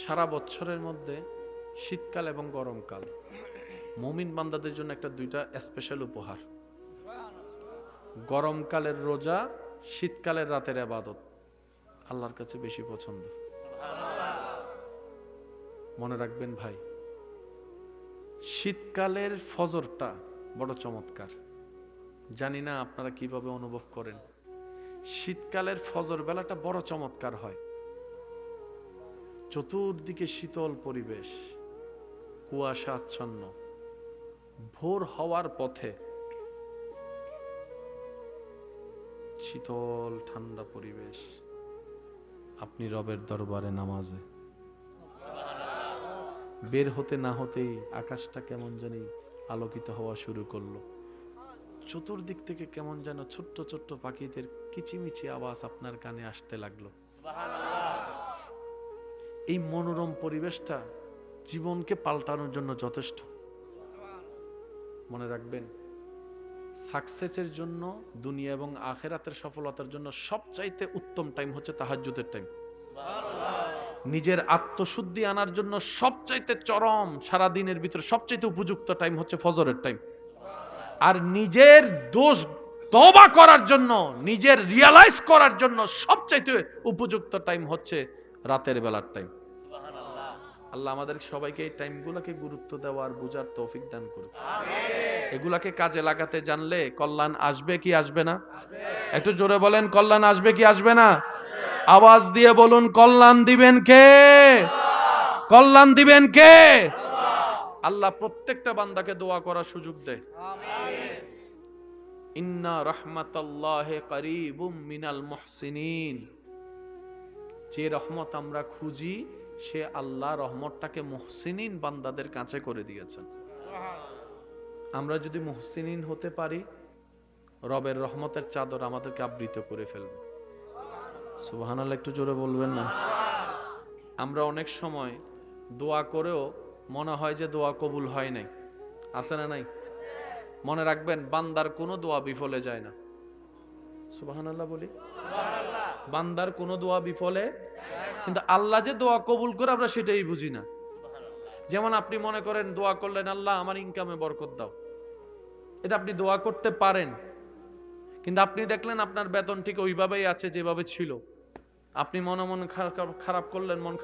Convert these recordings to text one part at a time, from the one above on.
সারা বছরের মধ্যে শীতকাল এবং গরমকাল মুমিন বান্দাদের জন্য একটা দুইটা স্পেশাল উপহার। গরমকালের রোজা, শীতকালের রাতের ইবাদত আল্লাহর কাছে বেশি পছন্দ। মনে রাখবেন ভাই, শীতকালের ফজরটা বড় চমৎকার। জানি না আপনারা কিভাবে অনুভব করেন। শীতকালের ফজর বেলাটা বড় চমৎকার হয়। চতুর্দিকে শীতল পরিবেশ, কুয়াশা আচ্ছন্ন, ভোর হওয়ার পথে শীতল ঠান্ডা পরিবেশ, আপনি রবের দরবারে নামাজে বের হতে না হতেই আকাশটা কেমন জানি আলোকিত হওয়া শুরু করলো। চতুর্দিক থেকে কেমন যেন ছোট্ট ছোট্ট পাখিদের কিচিমিচি আওয়াজ আপনার কানে আসতে লাগলো। এই মনোরম পরিবেশটা জীবনকে পাল্টানোর জন্য যথেষ্ট। মনে রাখবেন, সাকসেসের জন্য, দুনিয়া এবং আখিরাতের সফলতার জন্য সবচাইতে উত্তম টাইম হচ্ছে তাহাজ্জুদের টাইম। নিজের আত্মশুদ্ধি আনার জন্য সবচাইতে চরম, সারা দিনের ভিতরে সবচাইতে উপযুক্ত টাইম হচ্ছে ফজরের টাইম। আর নিজের দোষ তওবা করার জন্য, নিজের রিয়ালাইজ করার জন্য সবচাইতে উপযুক্ত টাইম হচ্ছে রাতের বেলার টাইম। আল্লাহ আমাদের সবাইকে এই টাইমগুলোকে গুরুত্ব দেওয়ার বুঝার তৌফিক দান করুন। এগুলাকে কাজে লাগাতে জানলে কল্যাণ আসবে কি আসবে না? একটু জোরে বলেন, কল্যাণ আসবে কি আসবে না? আওয়াজ দিয়ে বলুন, কল্যাণ দিবেন কে? কল্যাণ দিবেন কে? আল্লাহ প্রত্যেকটা বান্দাকে দোয়া করার সুযোগ দেয়। ইন্না রাহমাতাল্লাহি কারীবুম মিনাল মুহসিনিন। যে রহমত আমরা খুঁজি, সে আল্লাহ রহমতটাকে মুহসিনিন বান্দাদের কাছে করে দিয়েছেন। আমরা যদি মুহসিনিন হতে পারি, রবের রহমতের চাদর আমাদেরকে আবৃত করে ফেলবে। সুবহানাল্লাহ, একটু জোরে বলবেন না? আমরা অনেক সময় দোয়া করেও মনে হয় যে দোয়া কবুল হয় নাই। আছে না নাই? মনে রাখবেন, বান্দার কোনো দোয়া বিফলে যায় না। সুবহানাল্লাহ বলি। বান্দার কোনো দোয়া বিফলে, কিন্তু আল্লাহ যে দোয়া কবুল করে আমরা সেটাই বুঝি না। যেমন আপনি মনে করেন দোয়া করলেন, আল্লাহ আমার ইনকামে বরকত দাও, এটা আপনি দোয়া করতে পারেন, কিন্তু আপনি দেখলেন আপনার বেতন ঠিক ওইভাবেই আছে যেভাবে ছিল। আপনি মন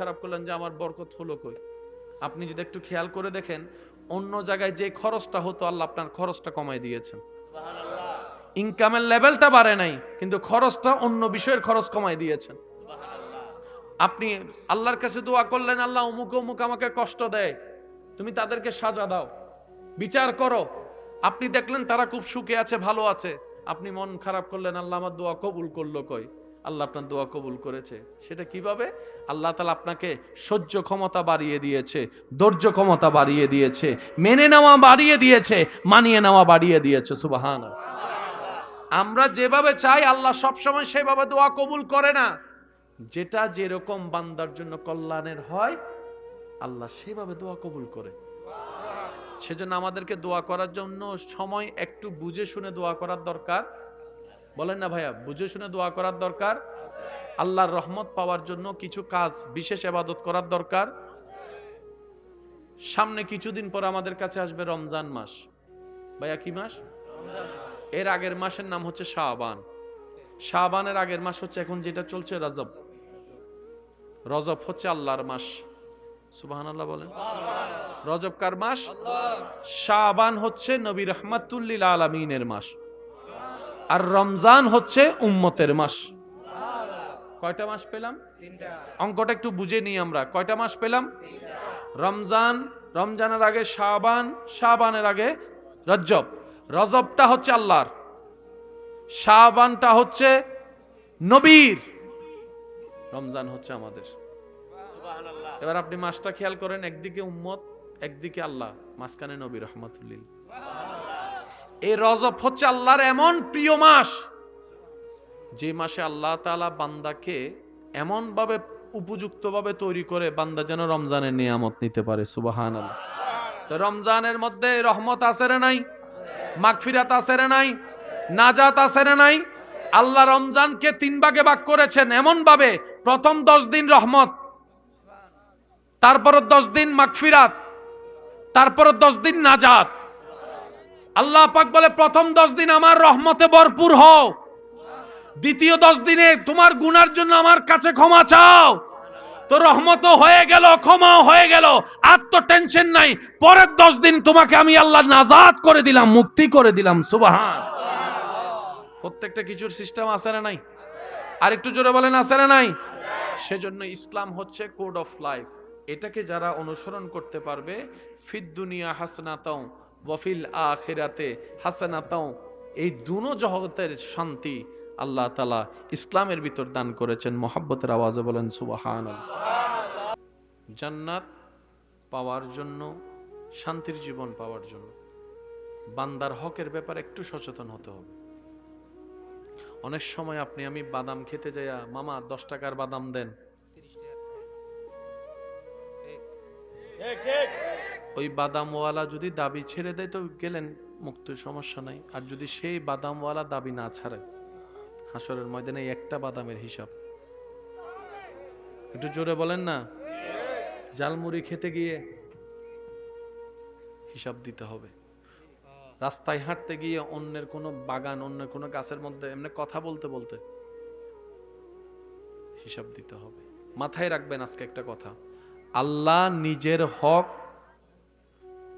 খারাপ করলেন যে আমার বরকত হলো কই। আপনি যদি একটু খেয়াল করে দেখেন, অন্য জায়গায় যে খরচটা হতো আল্লাহ আপনার খরচটা কমাই দিয়েছেন। ইনকামের লেভেলটা বাড়ে নাই, কিন্তু খরচটা অন্য বিষয়ের খরচ কমাই দিয়েছেন। আপনি আল্লাহর কাছে দোয়া করলেন, আল্লাহ অমুক অমুক আমাকে কষ্ট দেয়, তুমি তাদেরকে সাজা দাও, বিচার করো। আপনি দেখলেন তারা খুব সুখে আছে, ভালো আছে, আপনি মন খারাপ করলেন, আল্লাহ আমার দোয়া কবুল করলো কই। আল্লাহ আপনার দোয়া কবুল করেছে। সেটা কিভাবে? আল্লাহ তাআলা আপনাকে সহ্য ক্ষমতা বাড়িয়ে দিয়েছে, ধৈর্য ক্ষমতা বাড়িয়ে দিয়েছে, মেনে নেওয়া বাড়িয়ে দিয়েছে, মানিয়ে নেওয়া বাড়িয়ে দিয়েছে। সুবহানাল্লাহ। আমরা যেভাবে চাই আল্লাহ সবসময় সেভাবে দোয়া কবুল করে না। যেটা যেরকম বান্দার জন্য কল্যাণের হয়, আল্লাহ সেভাবে দোয়া কবুল করে। সেজন্য আমাদেরকে দোয়া করার জন্য সময় একটু বুঝে শুনে দোয়া করার দরকার। বলেন না ভাইয়া, বুঝে শুনে দোয়া করার দরকার। আল্লাহর রহমত পাওয়ার জন্য কিছু কাজ, বিশেষ ইবাদত করার দরকার। সামনে কিছুদিন পর আমাদের কাছে আসবে রমজান মাস। ভাইয়া কি মাস? এর আগের মাসের নাম হচ্ছে শাবান। শাবানের আগের মাস হচ্ছে এখন যেটা চলছে রজব। রজব হচ্ছে আল্লাহর মাস। সুবহানাল্লাহ বলেন। রজব কার মাস? শাবান হচ্ছে নবী রাহমাতুল লিল আলামিনের মাস। আর রমজান হচ্ছে উম্মতের মাস। কয়টা মাস পেলাম? অঙ্কটা একটু বুঝে নিই আমরা। কয়টা মাস পেলাম? রমজান, রমজানের আগে শাবান, শাবানের আগে রজব। রজবটা হচ্ছে আল্লাহর, শাবানটা হচ্ছে নবীর, রমজান হচ্ছে আমাদের। এবার আপনি মাসটা খেয়াল করেন, একদিকে উম্মত, একদিকে আল্লাহ, মাঝখানে নবী রাহমাতুল্লিল। এই রজব হচ্ছে আল্লাহর এমন প্রিয় মাস, যে মাসে আল্লাহ তাআলা বান্দাকে এমন ভাবে উপযুক্ত ভাবে তৈরি করে বান্দা যেন রমজানের নিয়ামত নিতে পারে। সুবহানাল্লাহ। তো রমজানের মধ্যে রহমত আছে না নাই? মাগফিরাত আছে না নাই? নাজাত আছে না নাই? আল্লাহ রমজানকে 3 ভাগে ভাগ করেছেন এমন ভাবে, প্রথম 10 দিন রহমত, তারপর 10 দিন মাগফিরাত, তারপর 10 দিন নাজাত। আল্লাহ পাক বলে প্রথম 10 দিন আমার রহমতে ভরপুর হও, দ্বিতীয় 10 দিনে তোমার গুনার জন্য আমার কাছে ক্ষমা চাও, তো রহমত হয়ে গেল, ক্ষমাও হয়ে গেল, আর তো টেনশন নাই। পরের 10 দিন তোমাকে আমি আল্লাহ নাজাত করে দিলাম, মুক্তি করে দিলাম। সুবহান। প্রত্যেকটা কিছুর সিস্টেম আছে না নাই? আর একটু জোরে বলেন আছে না নাই? সেজন্য ইসলাম হচ্ছে কোড অফ লাইফ। এটাকে যারা অনুসরণ করতে পারবে, ফিদ দুনিয়া হাসনাতাও ওয়া ফিল আখিরাতে হাসনাতাও, এই দুনো জগতের শান্তি আল্লাহ তাআলা ইসলামের ভিতর দান করেছেন। মহব্বতের আওয়াজে বলেন সুবহানাল্লাহ। জান্নাত পাওয়ার জন্য, শান্তির জীবন পাওয়ার জন্য বান্দার হকের ব্যাপারে একটু সচেতন হতে হবে। অনেক সময় আপনি আমি বাদাম খেতে যাইয়া, মামা 10 টাকার বাদাম দেন, ওই বাদামওয়ালা যদি দাবি ছেড়ে দেয় তো গেলেন মুক্ত, সমস্যা নাই। আর যদি সেই বাদামওয়ালা দাবি না ছাড়ে, হাসরের ময়দানে একটা বাদামের হিসাব। একটু জোরে বলেন না। জালমুড়ি খেতে গিয়ে হিসাব দিতে হবে। রাস্তায় হাঁটতে গিয়ে অন্যের কোনো বাগান, অন্যের কোনো গাছের মধ্যে এমনি কথা বলতে বলতে হিসাব দিতে হবে। মাথায় রাখবেন আজকে একটা কথা, আল্লাহ নিজের হক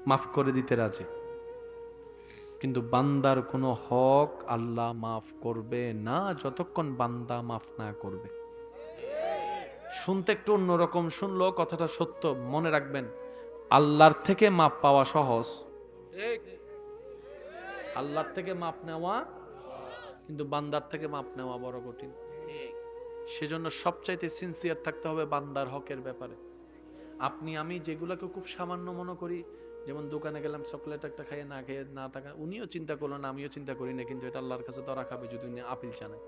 মাফ করে দিতে রাজি, কিন্তু বান্দার কোনো হক আল্লাহ মাফ করবে না যতক্ষণ বান্দা মাফ না করবে। শুনতে একটু অন্যরকম শুনলো, কথাটা সত্য। মনে রাখবেন, আল্লাহর থেকে মাপ পাওয়া সহজ, আল্লাহর থেকে মাপ নেওয়া, কিন্তু বান্দার থেকে মাপ নেওয়া বড় কঠিন। সেজন্য সবচাইতে সিনসিয়ার থাকতে হবে বান্দার হকের ব্যাপারে। আপনি আমি যেগুলোকে খুব সামান্য মনে করি, যেমন দোকানে গেলাম চকলেট একটা খাইয়ে না খেয়ে না টাকা, উনিও চিন্তা করলো না, আমিও চিন্তা করি না, কিন্তু এটা আল্লাহর কাছে ধরা খাবে যদি উনি আপিল চানে।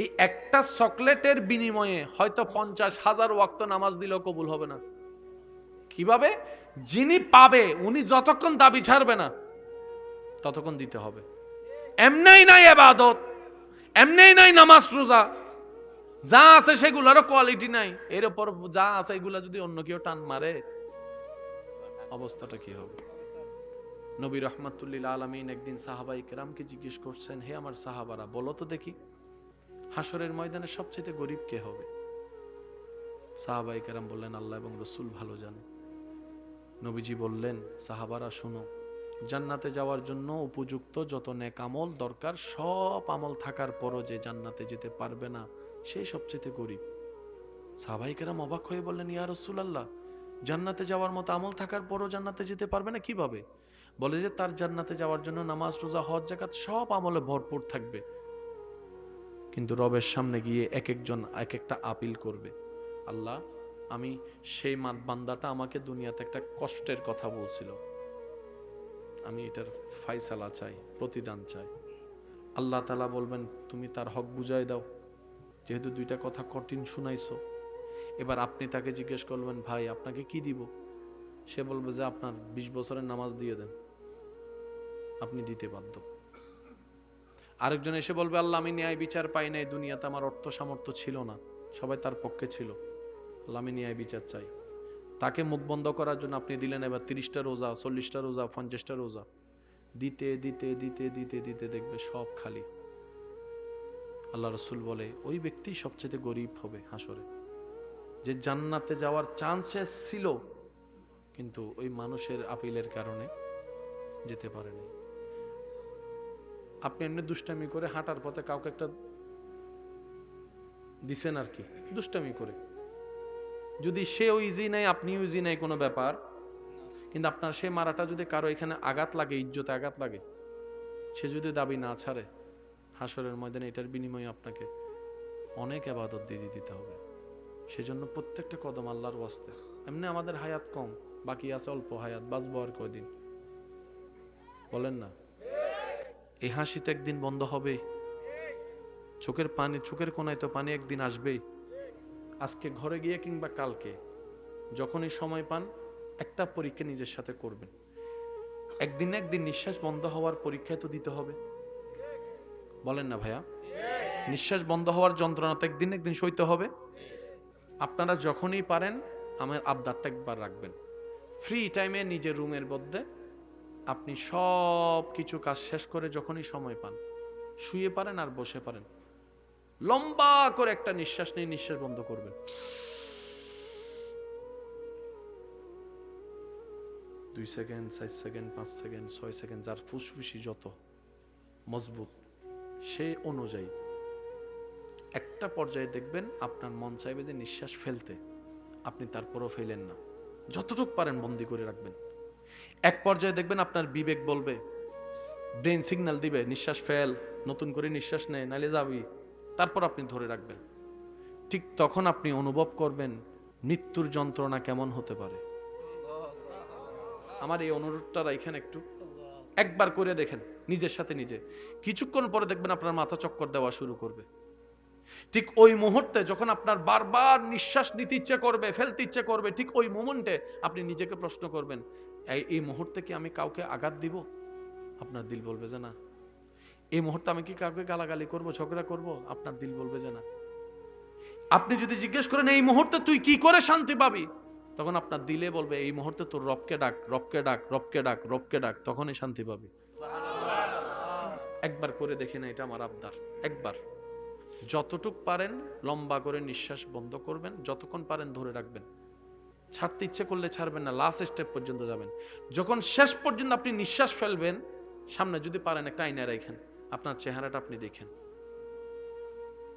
এই একটা চকলেটের বিনিময়ে হয়তো 50,000 ওয়াক্ত নামাজ দিলেও কবুল হবে না। কিভাবে? যিনি পাবে উনি যতক্ষণ দাবি ছাড়বে না ততক্ষণ দিতে হবে। এমনেই নাই ইবাদত, এমনেই নাই নামাজ রোজা, যা আছে সেগুলোরও কোয়ালিটি নাই, এর উপর যা আছে এগুলা যদি অন্য কেউ টান মারে অবস্থাটা কি হবে? নবী রাহমাতুল্লিল আলামিন একদিন সাহাবায়ে কেরামকে জিজ্ঞেস করছেন, হে আমার সাহাবারা, বলো তো দেখি হাসরের ময়দানে সবচেয়ে গরিব কে হবে? সাহাবায়ে কেরাম বললেন, আল্লাহ এবং রাসূল ভালো জানে। নবীজি বললেন, সাহাবারা শুনো, জান্নাতে যাওয়ার জন্য উপযুক্ত যত নেক আমল দরকার সব আমল থাকার পরও যে জান্নাতে যেতে পারবে না সেই সবচেয়ে গরিব। সাহাবায়ে কেরাম অবাক হয়ে বললেন, ইয়া রাসূলুল্লাহ, জান্নাতে যাওয়ার মতো আমল থাকার পরও জান্নাতে যেতে পারবে না কিভাবে? বলে যে তার জান্নাতে যাওয়ার জন্য নামাজ রোজা হজ যাকাত সব আমলে ভরপুর থাকবে, কিন্তু রবের সামনে গিয়ে এক একজন এক একটা আপিল করবে, আল্লাহ আমি সেই বান্দাটা আমাকে দুনিয়াতে একটা কষ্টের কথা বলছিল, আমি এটার ফায়সালা চাই, প্রতিদান চাই। আল্লাহ তাআলা বলবেন, তুমি তার হক বুঝাই দাও, যেহেতু দুইটা কথা কঠিন শুনাইছো। এবার আপনি তাকে জিজ্ঞেস করবেন, ভাই আপনাকে কি দিব? সে বলবে যে আপনার 20 বছরের নামাজ দিয়ে দেন, আপনি দিতে বাধ্য। আরেকজন এসে বলবে, আল্লাহ আমি ন্যায় বিচার পাই নাই, দুনিয়াতে আমার অর্থ সামর্থ্য ছিল না, সবাই তার পক্ষে ছিল, আল্লাহ আমি ন্যায় বিচার চাই। তাকে মুখ বন্ধ করার জন্য আপনি দিলেন এবার 30টা রোজা, 40টা রোজা, 50টা রোজা, দিতে দিতে দিতে দিতে দিতে দেখবে সব খালি। আল্লাহ রাসূল বলে, ওই ব্যক্তি সবচেয়ে গরিব হবে হাসরে, যে জান্নাতে যাওয়ার চান্সেস ছিল কিন্তু ওই মানুষের আপিলের কারণে যেতে পারেনি। আপনি এমনি দুষ্টামি করে হাঁটার পথে কাউকে একটা দিছেন আর কি, দুষ্টামি করে, যদি সেও ইজি নাই আপনিও ইজি নাই কোনো ব্যাপার, কিন্তু আপনার সেই মারাটা যদি কারো এখানে আঘাত লাগে, ইজ্জতে আঘাত লাগে, সে যদি দাবি না ছাড়ে, হাসরের ময়দানে এটার বিনিময়ে আপনাকে অনেক ইবাদত দিয়ে দিতে হবে। সেজন্য প্রত্যেকটা কদম আল্লাহর ওয়াস্তে। এমনি আমাদের হায়াত কম, বাকি আছে অল্প হায়াত, বাঁচবো আর কয়দিন বলেন না? এই হাসি তো একদিন বন্ধ হবে, চোখের পানি, চোখের কোনায় তো পানি একদিন আসবেই। আজকে ঘরে গিয়ে কিংবা কালকে যখনই সময় পান একটা পরীক্ষা নিজের সাথে করবেন। একদিন একদিন নিঃশ্বাস বন্ধ হওয়ার পরীক্ষায় তো দিতে হবে, বলেন না ভাইয়া? নিঃশ্বাস বন্ধ হওয়ার যন্ত্রণা তো একদিন একদিন সইতে হবে। আপনারা যখনই পারেন আমার আবদারটা একবার রাখবেন। ফ্রি টাইমে নিজের রুমের মধ্যে আপনি সব কিছু কাজ শেষ করে যখনই সময় পান, শুয়ে পারেন আর বসে পারেন, লম্বা করে একটা নিঃশ্বাস নিয়ে নিঃশ্বাস বন্ধ করবেন। 2 সেকেন্ড, 4 সেকেন্ড, 5 সেকেন্ড, 6 সেকেন্ড, যার ফুসফুসি যত মজবুত সে অনুযায়ী একটা পর্যায়ে দেখবেন আপনার মন চাইবে যে নিঃশ্বাস ফেলতে, আপনি তারপরও ফেলেন না, যতটুকু পারেন বন্দি করে রাখবেন। এক পর্যায়ে দেখবেন আপনার বিবেক বলবে, ব্রেন সিগন্যাল দিবে নিঃশ্বাস ফেল, নতুন করে নিঃশ্বাস নেয় নাইলে যাবি, তারপর আপনি ধরে রাখবেন। ঠিক তখন আপনি অনুভব করবেন মৃত্যুর যন্ত্রণা কেমন হতে পারে। আমার এই অনুরোধটা এখানে একটু একবার করে দেখেন নিজের সাথে নিজে, কিছুক্ষণ পরে দেখবেন আপনার মাথা চক্কর দেওয়া শুরু করবে। ঠিক ওই মুহূর্তে যখন আপনার বারবার নিঃশ্বাস নিতে ইচ্ছে করবে, ফেলতে ইচ্ছে করবে, ঠিক ওই মোমেন্টে আপনি নিজেকে প্রশ্ন করবেন, এই মুহূর্তে কি আমি কাউকে আঘাত দিব? আপনার দিল বলবে যে না। এই মুহূর্তে আমি কি কাউকে গালাগালি করব, ঝগড়া করব? আপনার দিল বলবে যে না। আপনি যদি জিজ্ঞেস করেন এই মুহূর্তে তুই কি করে শান্তি পাবি, তখন আপনার দিলে বলবে এই মুহূর্তে তোর রবকে ডাক, রবকে ডাক, রবকে ডাক, রবকে ডাক, তখনই শান্তি পাবি। একবার করে দেখে না, এটা আমার আবদার। একবার যতটুক পারেন লম্বা করে নিঃশ্বাস বন্ধ করবেন, যতক্ষণ পারেন ধরে রাখবেন, ছাড়তে ইচ্ছে করলে ছাড়বেন না, লাস্ট স্টেপ পর্যন্ত যাবেন। যখন শেষ পর্যন্ত আপনি নিঃশ্বাস ফেলবেন, সামনে যদি পারেন একটা আয়না রাখেন, আপনার চেহারাটা আপনি দেখেন,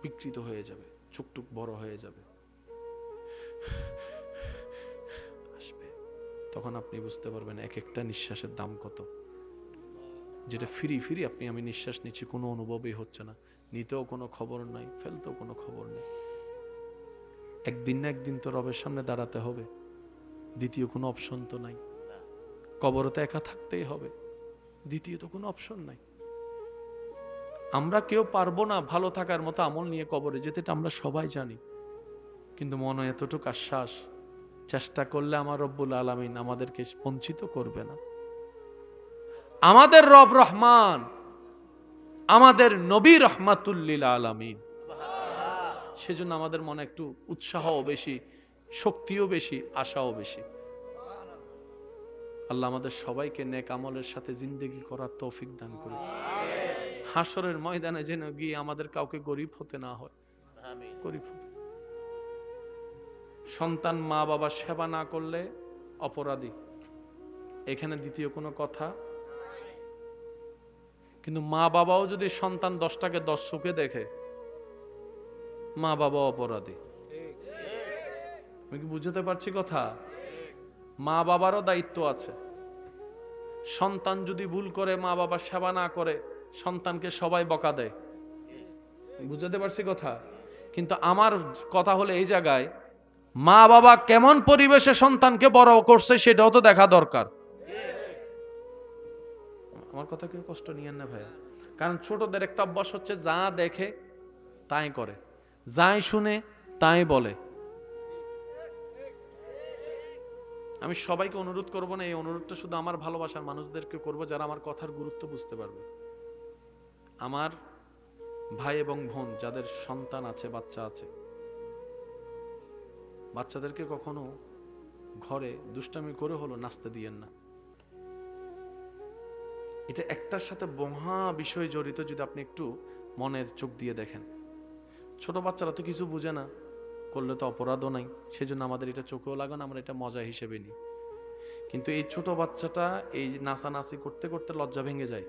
বিকৃত হয়ে যাবে, চোখটুক বড় হয়ে যাবে, আসবে। তখন আপনি বুঝতে পারবেন এক একটা নিঃশ্বাসের দাম কত। যেটা ফ্রি ফ্রি আমি নিঃশ্বাস নিচ্ছি, কোনো অনুভবই হচ্ছে না, নিতেও কোনো খবর নাই, ফেলতেও কোনো খবর নেই। একদিন না একদিন তো রবের সামনে দাঁড়াতে হবে, দ্বিতীয় কোনো অপশন তো নাই। কবরতে একা থাকতেই হবে, দ্বিতীয় তো কোনো অপশন নাই। আমরা কেউ পারবো না ভালো থাকার মতো আমল নিয়ে কবরে যেতে, আমরা সবাই জানি। কিন্তু মনে এতটুকু আশ্বাস, চেষ্টা করলে আমার রব্বুল আলামিন আমাদেরকে বঞ্চিত করবে না। আমাদের রব রহমান, আমাদের নবী রহমাতুল লিল আলামিন। সেজন্য আমাদের মনে একটু উৎসাহও বেশি, শক্তিও বেশি, আশাও বেশি। আল্লাহ আমাদের সবাইকে নেক আমলের সাথে জিন্দেগি করার তৌফিক দান করুন। হাসরের ময়দানে যেন গিয়ে আমাদের কাউকে গরিব হতে না হয়। গরিব হতে, সন্তান মা বাবা সেবা না করলে অপরাধী, এখানে দ্বিতীয় কোনো কথা। কিন্তু মা বাবাও যদি সন্তান 10টাকে 10 চোখে দেখে, মা বাবা অপরাধী। আমি কি বুঝতে পারছি কথা? মা বাবারও দায়িত্ব আছে। সন্তান যদি ভুল করে, মা বাবা সেবা না করে, সন্তানকে সবাই বকা দেয়। বুঝতে পারছি কথা? কিন্তু আমার কথা হলো এই জায়গায়, মা বাবা কেমন পরিবেশে সন্তানকে বড় করছে সেটাও তো দেখা দরকার। আমার কথা কেউ কষ্ট নিয়েন না ভাইয়া। কারণ ছোটদের একটা অভ্যাস হচ্ছে যা দেখে তাই করে, যাই শুনে তাই বলে। আমি সবাইকে অনুরোধ করব না, এই অনুরোধটা শুধু আমার ভালোবাসার মানুষদেরকে করব যারা আমার কথার গুরুত্ব বুঝতে পারবে। আমার ভাই এবং বোন যাদের সন্তান আছে, বাচ্চা আছে, বাচ্চাদেরকে কখনো ঘরে দুষ্টামি করে হলো নাচতে দিয়েন না। এটা একটার সাথে মহা বিষয় জড়িত, যদি আপনি একটু মনের চোখ দিয়ে দেখেন। ছোট বাচ্চারা তো কিছু বুঝে না, করলে তো অপরাধও নাই, সেজন্য আমাদের এটা চোখেও লাগে না, আমরা এটা মজা হিসেবে নিই। কিন্তু এই ছোট বাচ্চাটা এই নাচানাচি করতে করতে লজ্জা ভেঙে যায়।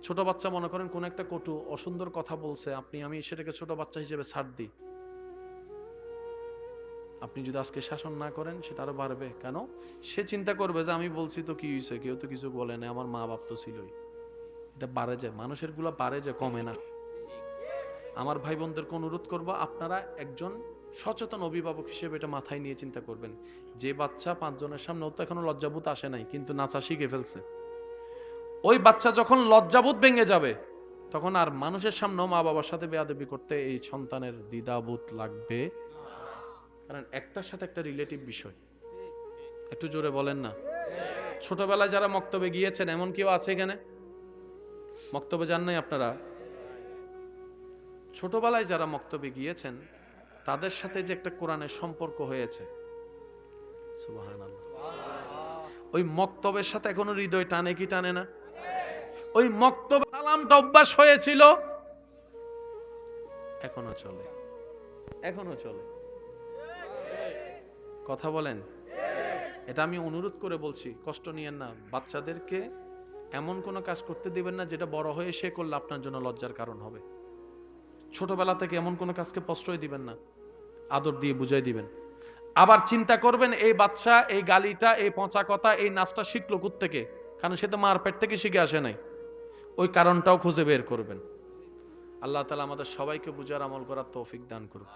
ছোট বাচ্চা মনে করেন কোন একটা কটু অসুন্দর কথা বলছে, আমি সেটাকে ছোট বাচ্চা হিসেবে ছাড় দিই। আপনি যদি আজকে শাসন না করেন, সেটা আরো বাড়বে। কেন? সে চিন্তা করবে যে আমি বলছি তো কি হয়েছে, কেউ তো কিছু বলে না, আমার মা বাপ তো ছিলই। এটা বাড়ে যায়, মানুষের গুলা বাড়ে যায়, কমে না। আমার ভাই বোনদেরকে অনুরোধ করবো, আপনারা একজন সচেতন অভিভাবক হিসেবে এটা মাথায় নিয়ে চিন্তা করবেন। যে বাচ্চা 5 জনের সামনে, ও তো এখনো লজ্জাবোধ আসে নাই, কিন্তু নাচা শিখে ফেলছে। ওই বাচ্চা যখন লজ্জাবোধ ভেঙে যাবে, তখন আর মানুষের সামনেও মা বাবার সাথে বেয়াদবি করতে এই সন্তানের দ্বিধাবোধ লাগবে। কারণ একটার সাথে একটা রিলেটিভ বিষয়। একটু জোরে বলেন না। ছোটবেলায় যারা মক্তবে গিয়েছেন, এমন কেউ আছে এখানে? মক্তবে যান নাই আপনারা? ছোটবেলায় যারা মক্তবে গিয়েছেন, তাদের সাথে যে একটা কোরআনের সম্পর্ক হয়েছে, সুবহানাল্লাহ, ওই মক্তবের সাথে এখনো হৃদয় টানে কি টানে না? ওই মক্তব সালামটা অভ্যাস হয়েছিল, এখনো চলে, এখনো চলে। কথা বলেন? এটা আমি অনুরোধ করে বলছি, কষ্ট নিয়েন না। বাচ্চাদেরকে এমন কোনো কাজ করতে দিবেন না যেটা বড় হয়ে সে করলে আপনার জন্য লজ্জার কারণ হবে। ছোটবেলা থেকে এমন কোনো কাজকে প্রশ্রয় দিবেন না, আদর দিয়ে বুঝাই দিবেন। আবার চিন্তা করবেন এই বাচ্চা এই গালিটা, এই পচা কথা, এই নাচটা শিখলো কোত্থেকে, কারণ সে তো মার পেট থেকে শিখে আসে নাই। ওই কারণটাও খুঁজে বের করবেন। আল্লাহ তাআলা আমাদের সবাইকে বুঝার আমল করার তৌফিক দান করুন।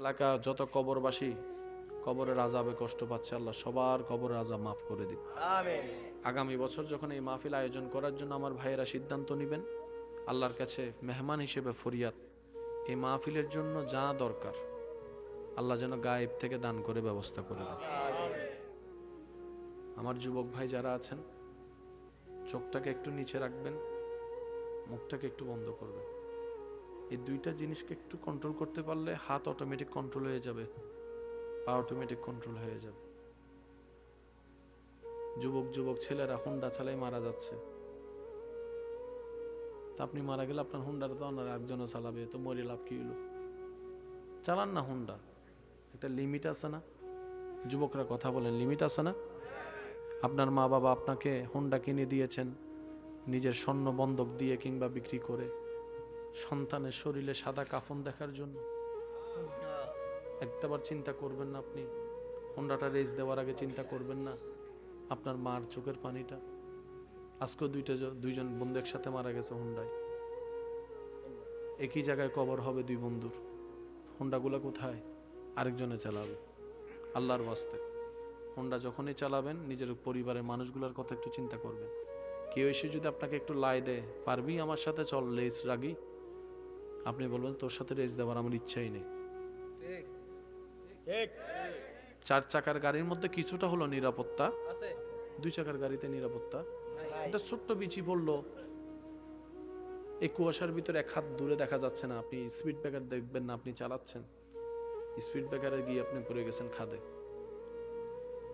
এলাকা যত কবরবাসী কবরের আযাবে কষ্ট পাচ্ছে, আল্লাহ সবার কবরের আযাব মাফ করে দিন। আমিন। আগামী বছর যখন এই মাহফিল আয়োজন করার জন্য আমার ভাইয়েরা সিদ্ধান্ত নেবেন, আল্লাহর কাছে মেহমান হিসেবে ফরিয়াদ, এই মাহফিলের জন্য যা দরকার আল্লাহ যেন গায়েব থেকে দান করে ব্যবস্থা করে দেন। আমার যুবক ভাই যারা আছেন, চোখটাকে একটু নিচে রাখবেন, মুখটাকে একটু বন্ধ করবেন। এই দুইটা জিনিসকে একটু কন্ট্রোল করতে পারলে হাত অটোমেটিক কন্ট্রোল হয়ে যাবে, পা অটোমেটিক কন্ট্রোল হয়ে যাবে। যুবক যুবক ছেলেরা হুন্ডা চালাই মারা যাচ্ছে, তা আপনি মারা গেলে আপনার হুন্ডাটা তো অন্য একজনও চালাবে, তো মরে লাভ কি হলো? চালান না হুন্ডা, একটা লিমিট আছে না? যুবকরা কথা বলেন, লিমিট আছে না? আপনার মা বাবা আপনাকে হুন্ডা কিনে দিয়েছেন নিজের স্বর্ণ বন্ধক দিয়ে কিংবা বিক্রি করে, সন্তানের শরীরে সাদা কাফন দেখার জন্য। একটাবার চিন্তা করবেন না আপনি? হুন্ডাটা রেস দেওয়ার আগে চিন্তা করবেন না আপনার মার চোখের পানিটা? আজকেও দুইজন বন্ধু একসাথে মারা গেছে হুন্ডায়, একই জায়গায় কবর হবে দুই বন্ধুর। হুন্ডাগুলো কোথায়? আরেকজনে চালাবে। আল্লাহর ওয়াস্তে হুন্ডা যখনই চালাবেন নিজের পরিবারের মানুষগুলোর কথা একটু চিন্তা করবেন। কেউ এসে যদি আপনাকে একটু লাই দেয়, পারবি আমার সাথে চল রেস রাগি, আপনি বলবেন তোর সাথে রেস দেওয়ার আমার ইচ্ছাই নেই। চার চাকার গাড়ির মধ্যে কিছুটা হলো নিরাপত্তা, দুই চাকার গাড়িতে নিরাপত্তা। এটা ছোট্ট বিচি পড়লো, এই কুয়াশার ভিতরে এক হাত দূরে দেখা যাচ্ছে না, আপনি স্পিড ব্রেকার দেখবেন না, আপনি চালাচ্ছেন, স্পিড ব্রেকারে গিয়ে আপনি পড়ে গেছেন খাদে।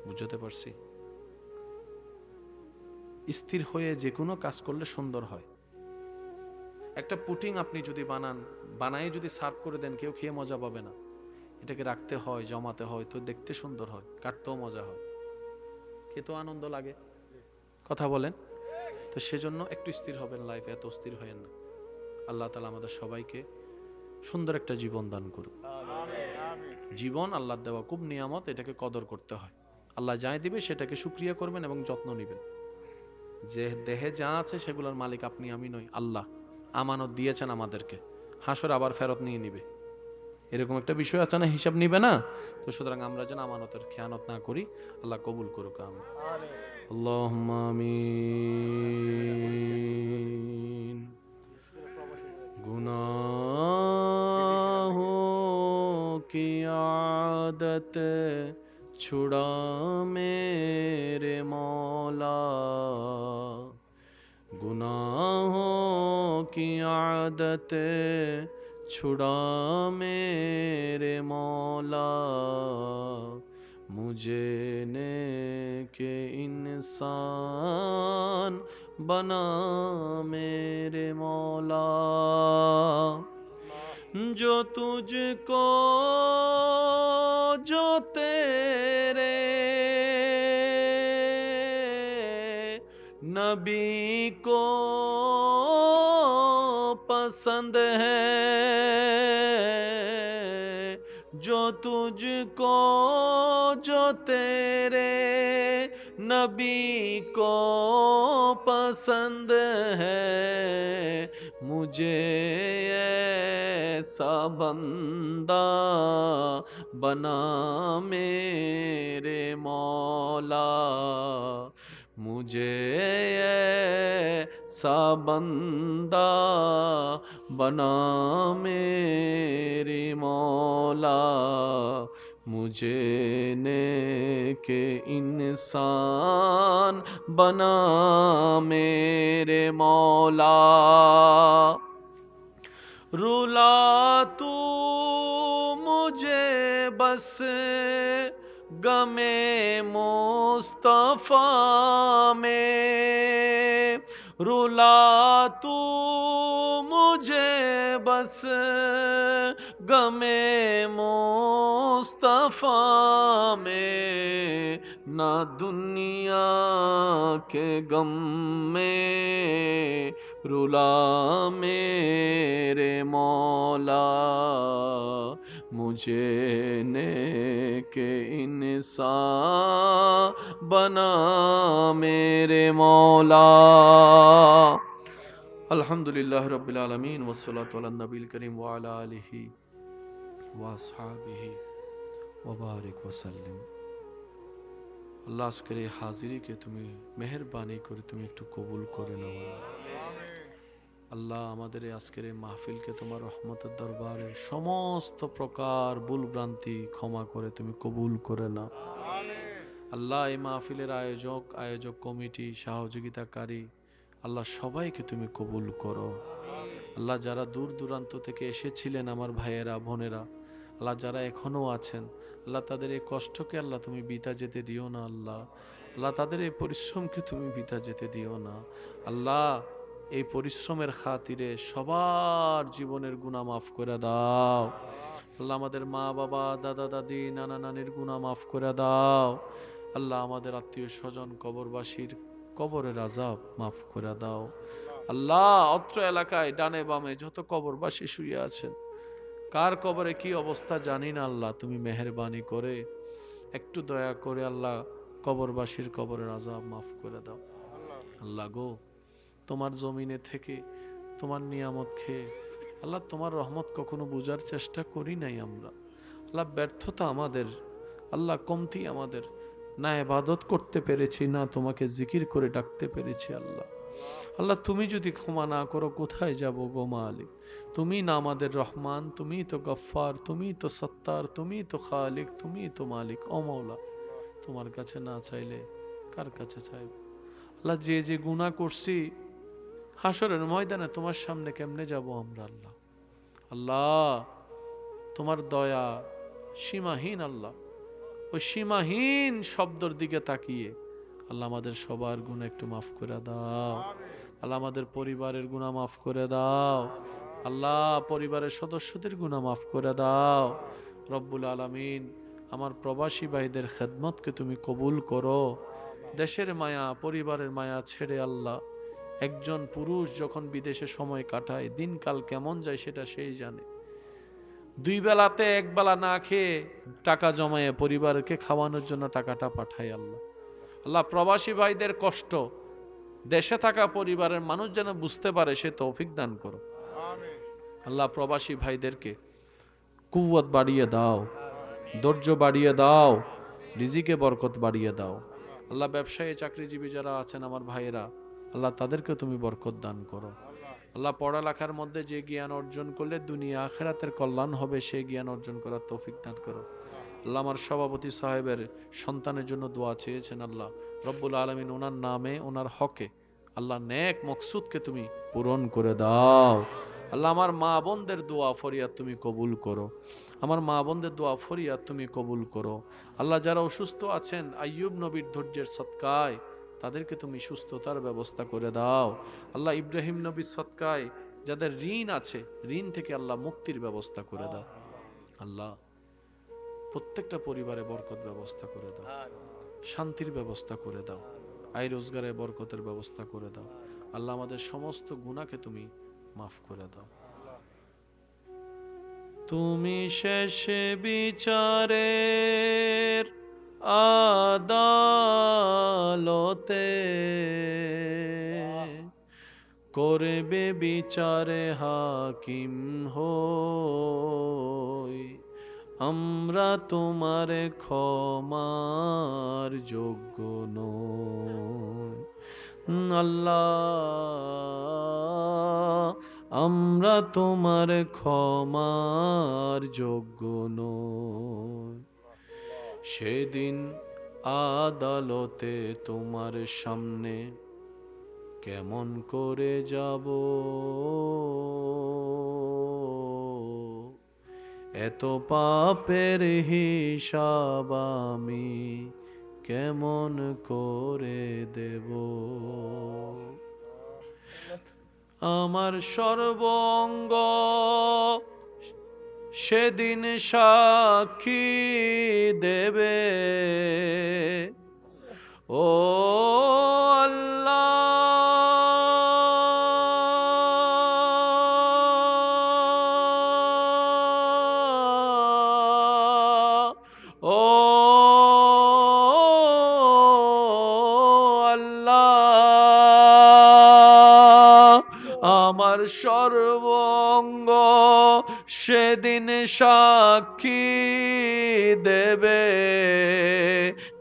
বুঝতে পারছি? স্থির হয়ে যে কোনো কাজ করলে সুন্দর হয়। একটা পুটিং আপনি যদি বানায় যদি সার্ভ করে দেন, কেউ খেয়ে মজা পাবে না। এটাকে রাখতে হয়, জমাতে হয়, তো দেখতে সুন্দর হয়, কাটতেও মজা হয়, খেতেও আনন্দ লাগে। কথা বলেন? তো সেজন্য একটু স্থির হবেন লাইফে, এত স্থির হয়েন না। আল্লাহ তাআলা আমাদের সবাইকে সুন্দর একটা জীবন দান করুন। জীবন আল্লাহর দেওয়া খুব নিয়ামত, এটাকে কদর করতে হয়। আল্লাহ যাই দিবে সেটাকে শুকরিয়া করবেন এবং যত্ন নেবেন। যে দেহে যা আছে সেগুলোর মালিক আপনি, আমি নই, আল্লাহ আমানত দিয়েছেন আমাদেরকে, হাসর আবার ফেরত নিয়ে নিবে, এরকম একটা বিষয় আছে না, হিসাব নিবে না? তো সুতরাং আমরা যেন আমানতের খেয়ানত না করি। আল্লাহ কবুল করুক। আমিন, আল্লাহুম্মা আমিন। गुनाहों की आदत छुड़ा मेरे मौला, गुनाहों की आदत छुड़ा मेरे मौला, मुझे नेके इंसान बना मेरे मौला, जो तुझको जो तेरे नबी को पसंद है, जो तुझको जो तेरे नबी को पसंद है, मुझे ऐसा बंदा बना मेरे मौला, मुझे ऐसा बंदा बना मेरे मौला, मुझे नेके इंसान बना मेरे मौला, रुला तू मुझे बस गमे मुस्तफा में, रुला तू मुझे बस गमे मुस्तफा में, ना दुनिया के गम में रुला मेरे मौला, मुझे नेके इंसान बना मेरे मौला। अल्हम्दुलिल्लाह रब्बिल आलमीन वस्सलातु अला नबील करीम व अला आलिहि व अस्हाबिहि व बारिक वसल्लिम। আল্লাহ আজকের এই হাজিরিকে তুমি মেহেরবানি করে তুমি একটু কবুল করে নাও। আল্লাহ আমাদের এই আজকের এই মাহফিলকে তোমার রহমতের দরবারে সমস্ত প্রকার ভুলভ্রান্তি ক্ষমা করে তুমি কবুল করে নাও। আল্লাহ এই মাহফিলের আয়োজক কমিটি, সহযোগিতাকারী আল্লাহ সবাইকে তুমি কবুল করো। আল্লাহ যারা দূর দূরান্ত থেকে এসেছিলেন আমার ভাইয়েরা বোনেরা, আল্লাহ যারা এখনো আছেন, আল্লাহ তাদের এই কষ্টকে আল্লাহ তুমি বিতা যেতে দিও না। আল্লাহ আল্লাহ তাদের এই পরিশ্রমকে তুমি বিতা যেতে দিও না। আল্লাহ এই পরিশ্রমের খাতিরে সবার জীবনের গুনাহ মাফ করে দাও। আল্লাহ আমাদের মা বাবা, দাদা দাদি, নানা নানির গুনাহ মাফ করে দাও। আল্লাহ আমাদের আত্মীয় স্বজন কবরবাসীর কবরের আযাব মাফ করে দাও। আল্লাহ অত্র এলাকায় ডানে বামে যত কবরবাসী শুয়ে আছেন, কার কবরে কি অবস্থা জানি না, আল্লাহ তুমি মেহেরবানি করে একটু দয়া করে আল্লাহ কবরবাসীর কবরের আযাব মাফ করে দাও। আল্লাহ গো, তোমার জমিনে থেকে তোমার নিয়ামত খেয়ে আল্লাহ তোমার রহমত কখনো বোঝার চেষ্টা করি নাই আমরা। আল্লাহ ব্যর্থতা আমাদের, আল্লাহ কমতি আমাদের, না ইবাদত করতে পেরেছি, না তোমাকে জিকির করে ডাকতে পেরেছি। আল্লাহ আল্লাহ তুমি যদি ক্ষমা না করো কোথায় যাব গো মালিক? তুমি না আমাদের রহমান, তুমি তো গফফার, তুমি তো সত্তার, তুমি তো খালিক, তুমি তো মালিক। ও মাওলা, তোমার কাছে না চাইলে কার কাছে চাইব? আল্লাহ যে যে গুনাহ করছি হাসরের ময়দানে তোমার সামনে কেমনে যাব আমরা? আল্লাহ আল্লাহ তোমার দয়া সীমাহীন। আল্লাহ ওই সীমাহীন শব্দর দিকে তাকিয়ে আল্লাহ আমাদের সবার গুনাহ একটু মাফ করে দাও। আল্লাহ আমাদের পরিবারের গুনাহ মাফ করে দাও। আল্লাহ পরিবারের সদস্যদের গুনাহ মাফ করে দাও। রব্বুল আলামিন আমার প্রবাসী ভাইদের খেদমতকে তুমি কবুল করো। দেশের মায়া, পরিবারের মায়া ছেড়ে আল্লাহ একজন পুরুষ যখন বিদেশে সময় কাটায়, দিনকাল কেমন যায় সেটা সেই জানে। দুই বেলাতে এক বেলা না খেয়ে টাকা জমায়ে পরিবারকে খাওয়ানোর জন্য টাকাটা পাঠায় আল্লাহ। আল্লাহ প্রবাসী ভাইদের কষ্ট দেশে থাকা পরিবারের মানুষ যেন বুঝতে পারে, সে তৌফিক দান করো। আল্লাহ প্রবাসী ভাইদেরকে কুওয়াত বাড়িয়ে দাও, ধৈর্য বাড়িয়ে দাও, রিজিকে বরকত বাড়িয়ে দাও। আল্লাহ ব্যবসায়ী চাকরিজীবী যারা আছেন আমার ভাইয়েরা, আল্লাহ তাদেরকে তুমি বরকত দান করো। আল্লাহ পড়ালেখার মধ্যে যে জ্ঞান অর্জন করলে দুনিয়া আখিরাতের কল্যাণ হবে, সেই জ্ঞান অর্জন করার তৌফিক দান করো। আল্লাহ আমার সভাপতি সাহেবের সন্তানের জন্য দোয়া চেয়েছেন, আল্লাহ রব্বুল আলামিন ওনার নামে ওনার হকে আল্লাহ নেক মকসুদকে তুমি পূরণ করে দাও। আল্লাহ আমার মা বোনদের দোয়া ফরিয়াদ তুমি কবুল করো। আমার মা বোনদের দোয়া ফরিয়াদ তুমি কবুল করো। আল্লাহ যারা অসুস্থ আছেন আইয়ুব নবীর ধৈর্যের সদকায় তাদেরকে তুমি সুস্থতার ব্যবস্থা করে দাও। আল্লাহ ইব্রাহিম নবীর সদকায় যাদের ঋণ আছে, ঋণ থেকে আল্লাহ মুক্তির ব্যবস্থা করে দাও। আল্লাহ প্রত্যেকটা পরিবারে বরকত ব্যবস্থা করে দাও, শান্তির ব্যবস্থা করে দাও, আয় রোজগারে বরকতের ব্যবস্থা করে দাও। আল্লাহ আমাদের সমস্ত গুনাহকে তুমি মাফ করে দাও। তুমি শেষ বিচারের আদালতে করবে বিচারে হাকিম হই, আমরা তোমার ক্ষমার যোগ্য নই। আল্লাহ আমরা তোমার ক্ষমার যোগ্য নই। সেদিন আদালতে তোমার সামনে কেমন করে যাব? এত পাপের হিসাব আমি কেমন করে দেব। আমার সর্বঙ্গ সেদিন সাক্ষী দেবে, ও আল্লাহ, ও আল্লাহ, আমার সর্বঙ্গ সেদিন সাক্ষী দেবে,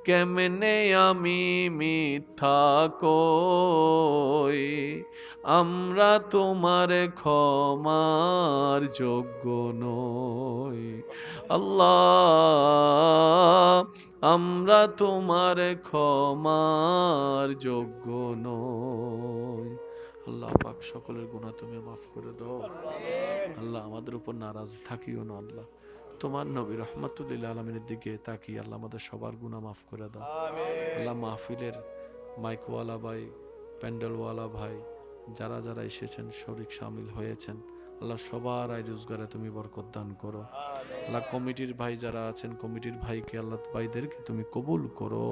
কেমনে আমি মিথ্যা কই। আমরা তোমার ক্ষমার যোগ্য নই আল্লাহ, আমরা তোমার ক্ষমার যোগ্য নই। আল্লাহ পাক সকলের গুনাহ তুমি মাফ করে দাও আল্লাহ, আমাদের উপর নারাজ থাকিও না আল্লাহ। তোমার নবী রহমাতুল্লিল আলমিনের দিকে তাকিয়ে আল্লাহ আমাদের সবার গুনাহ মাফ করে দাও আল্লাহ। মাহফিলের মাইকওয়ালা ভাই, প্যান্ডেলওয়ালা ভাই, যারা যারা এসেছেন, শরীক শামিল হয়েছেন, আল্লাহ সবার আয় রোজগারে তুমি বরকত দান করো আল্লাহ। কমিটির ভাই যারা আছেন, কমিটির ভাইকে আল্লাহ, ভাইদেরকে তুমি কবুল করো।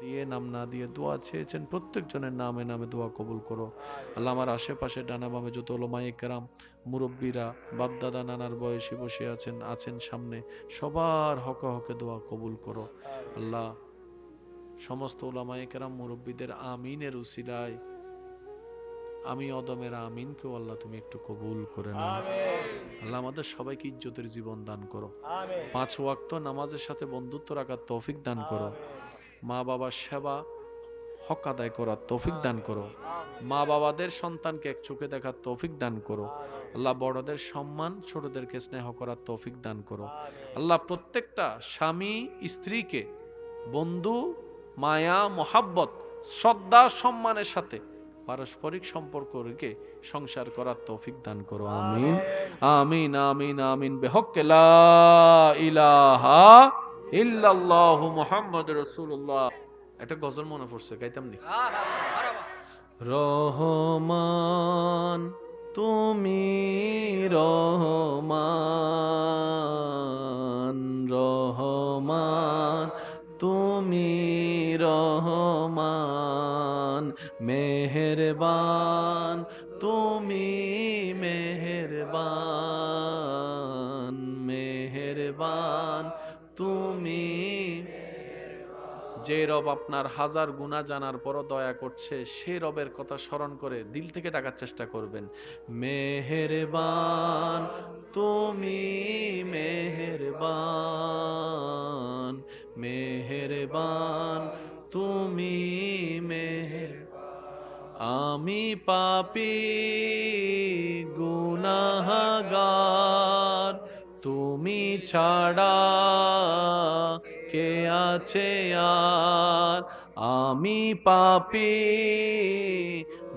দিয়ে নাম না দিয়ে দোয়া চেয়েছেন, প্রত্যেকজনের নামে নামে দোয়া কবুল করো আল্লাহ। আমার আশেপাশে ডানা বামে যত ওলামায়ে কেরাম, মুরব্বীরা, বাপদাদা নানার বয়সী বসে আছেন সামনে, সবার হকে হকে দোয়া কবুল করো আল্লাহ। সমস্ত ওলামায়ে কেরাম মুরব্বীদের আমিনের উসিলায় আমি অদমের আমিনকেও আল্লাহ তুমি একটু কবুল করে নাও আল্লাহ। আমাদের সবাইকে ইজ্জতের জীবন দান করো, 5 ওয়াক্ত নামাজের সাথে বন্ধুত্ব রাখার তৌফিক দান করো, মা বাবার সেবা হক আদায় করার তৌফিক দান করো, মা বাবাদের সন্তানকে এক চোখে দেখার তৌফিক দান করো আল্লাহ। বড়দের সম্মান, ছোটদেরকে স্নেহ করার তৌফিক দান করো আল্লাহ। প্রত্যেকটা স্বামী স্ত্রীকে বন্ধু, মায়া, মোহাব্বত, শ্রদ্ধা, সম্মানের সাথে পারস্পরিক সম্পর্ক রেখে সংসার করার তৌফিক দান করো। আমিন আমিন আমিন আমিন। বেহক্কে লা ইলাহা ইল্লাল্লাহু মুহাম্মাদুর রাসূলুল্লাহ। একটা গজল মনে পড়ছে, গাইতাম নি? রহমান তুমি রহমান, রহমান তুমি রহমান, মেহেরবান তুমি মেহেরবান, মেহেরবান তুমি। যে রব আপনার হাজার গুনাহ জানার পরও দয়া করছে, সে রবের কথা স্মরণ করে দিল থেকে ডাকার চেষ্টা করবেন। মেহেরবান তুমি মেহেরবান, মেহেরবান তুমি আমি পাপী গুনাহগার, তুমি ছাড়া কে আছে আর। আমি পাপী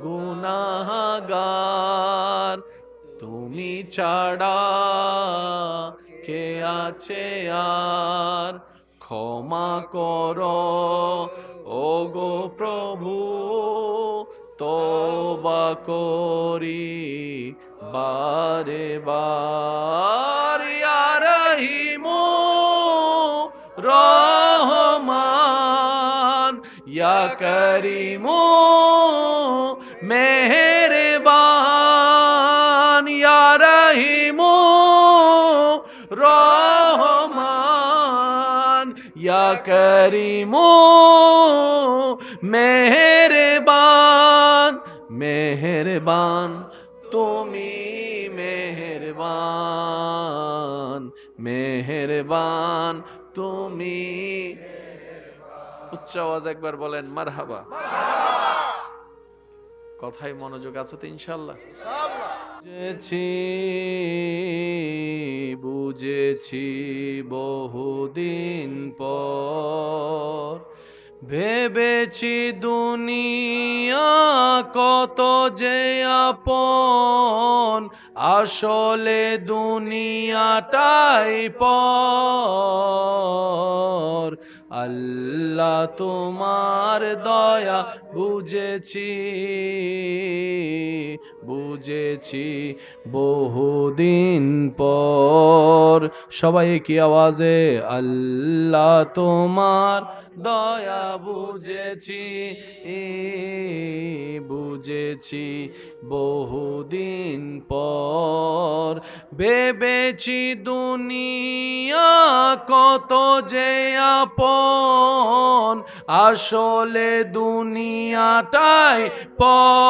গুনাহগার, তুমি ছাড়া কে আছে আর। ক্ষমা করো ওগো প্রভু, তওবা করি বারে বার। ইয়া রহিমু রহমান, ইয়া করিমু মেহেরবান, ইয়া রহিমু রহমান, ইয়া করিমু মেহেরবান, মেহেরবান তুমি মেহেরবান, মেহেরবান তুমি। উচ্চ আওয়াজ একবার বলেন মারহাবা। কথায় মনোযোগ আছে তো ইনশাআল্লাহ? বুঝেছি বুঝেছি বহুদিন পর, ভেবেছি দুনিয়া কত যে আপন, আসলে দুনিয়াটাই পর, আল্লাহ তোমার দয়া বুঝেছি, বুঝেছি বহুদিন পর। সবাই কি আওয়াজে আল্লাহ তোমার দয়া বুঝেছি, বুঝেছি বহুদিন পর। ভেবেছি দুনিয়া কত যে আপন, আসলে দুনিয়াটাই পর,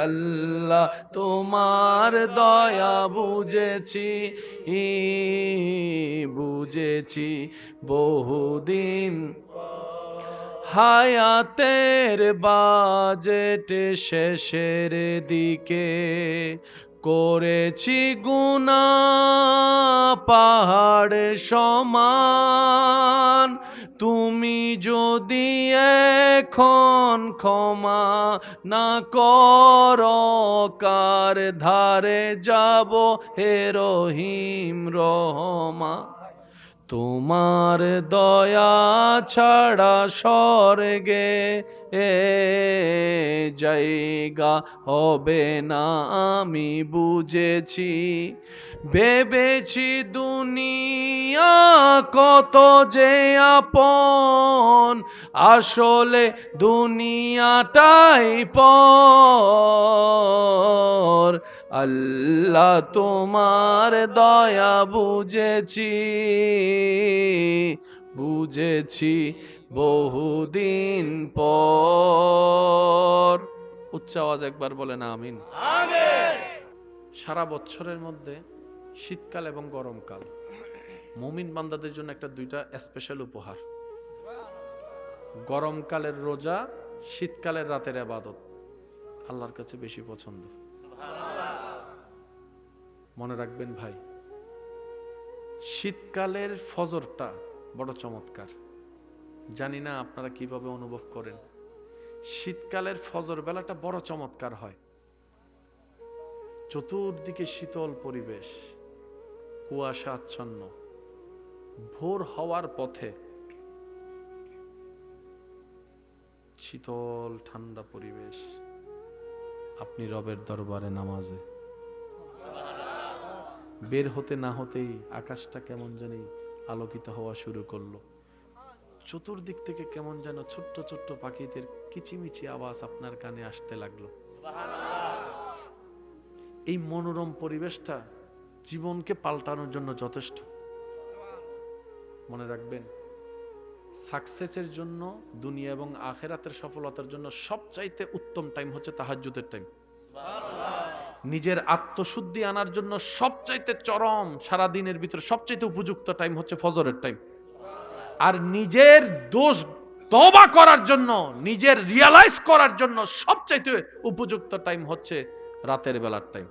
আল্লাহ তোমার দয়া বুঝেছি, বুঝেছি বহুদিন। হায়াতের বাজেট শেষের দিকে করেছি গুনাহ পাহাড় সমান, তুমি যদি এখন ক্ষমা না করো কার ধারে যাব হে রহিম রহমান। তোমার দয়া ছাড়া স্বর্গে জায়গা হবে না আমি বুঝেছি। ভেবেছি দুনিয়া কত যে আপন, আসলে দুনিয়াটাই পর, আল্লাহ তোমার দয়া বুঝেছি, বুঝেছি বহুদিন পর। উচ্চ আওয়াজ একবার বলেন আমিন। সারা বছরের মধ্যে শীতকাল এবং গরমকাল মুমিন বান্দাদের জন্য একটা দুইটা স্পেশাল উপহার। গরমকালের রোজা, শীতকালের রাতের ইবাদত আল্লাহর কাছে বেশি পছন্দ। মনে রাখবেন ভাই, শীতকালের ফজরটা বড় চমৎকার। জানি না আপনারা কিভাবে অনুভব করেন। শীতকালের ফজর বেলাটা বড় চমৎকার হয়। চতুর্দিকে শীতল পরিবেশ, কুয়াশা আচ্ছন্ন, ভোর হওয়ার পথে শীতল ঠান্ডা পরিবেশ, আপনি রবের দরবারে নামাজে বের হতে না হতেই আকাশটা কেমন জানি আলোকিত হওয়া শুরু করলো। চতুর্দিক থেকে কেমন যেন ছোট্ট ছোট্ট পাখিদের কিচিমিচি আওয়াজ আপনার কানে আসতে লাগলো। এই মনোরম পরিবেশটা জীবনকে পাল্টানোর জন্য যথেষ্ট। মনে রাখবেন, সাকসেসের জন্য, দুনিয়া এবং আখিরাতের সফলতার জন্য সবচাইতে উত্তম টাইম হচ্ছে তাহাজ্জুদের টাইম। নিজের আত্মশুদ্ধি আনার জন্য সবচাইতে চরম, সারা দিনের ভিতর সবচাইতে উপযুক্ত টাইম হচ্ছে ফজরের টাইম। আর নিজের দোষ তওবা করার জন্য, নিজের রিয়ালাইজ করার জন্য সবচাইতে উপযুক্ত টাইম হচ্ছে রাতের বেলার টাইম।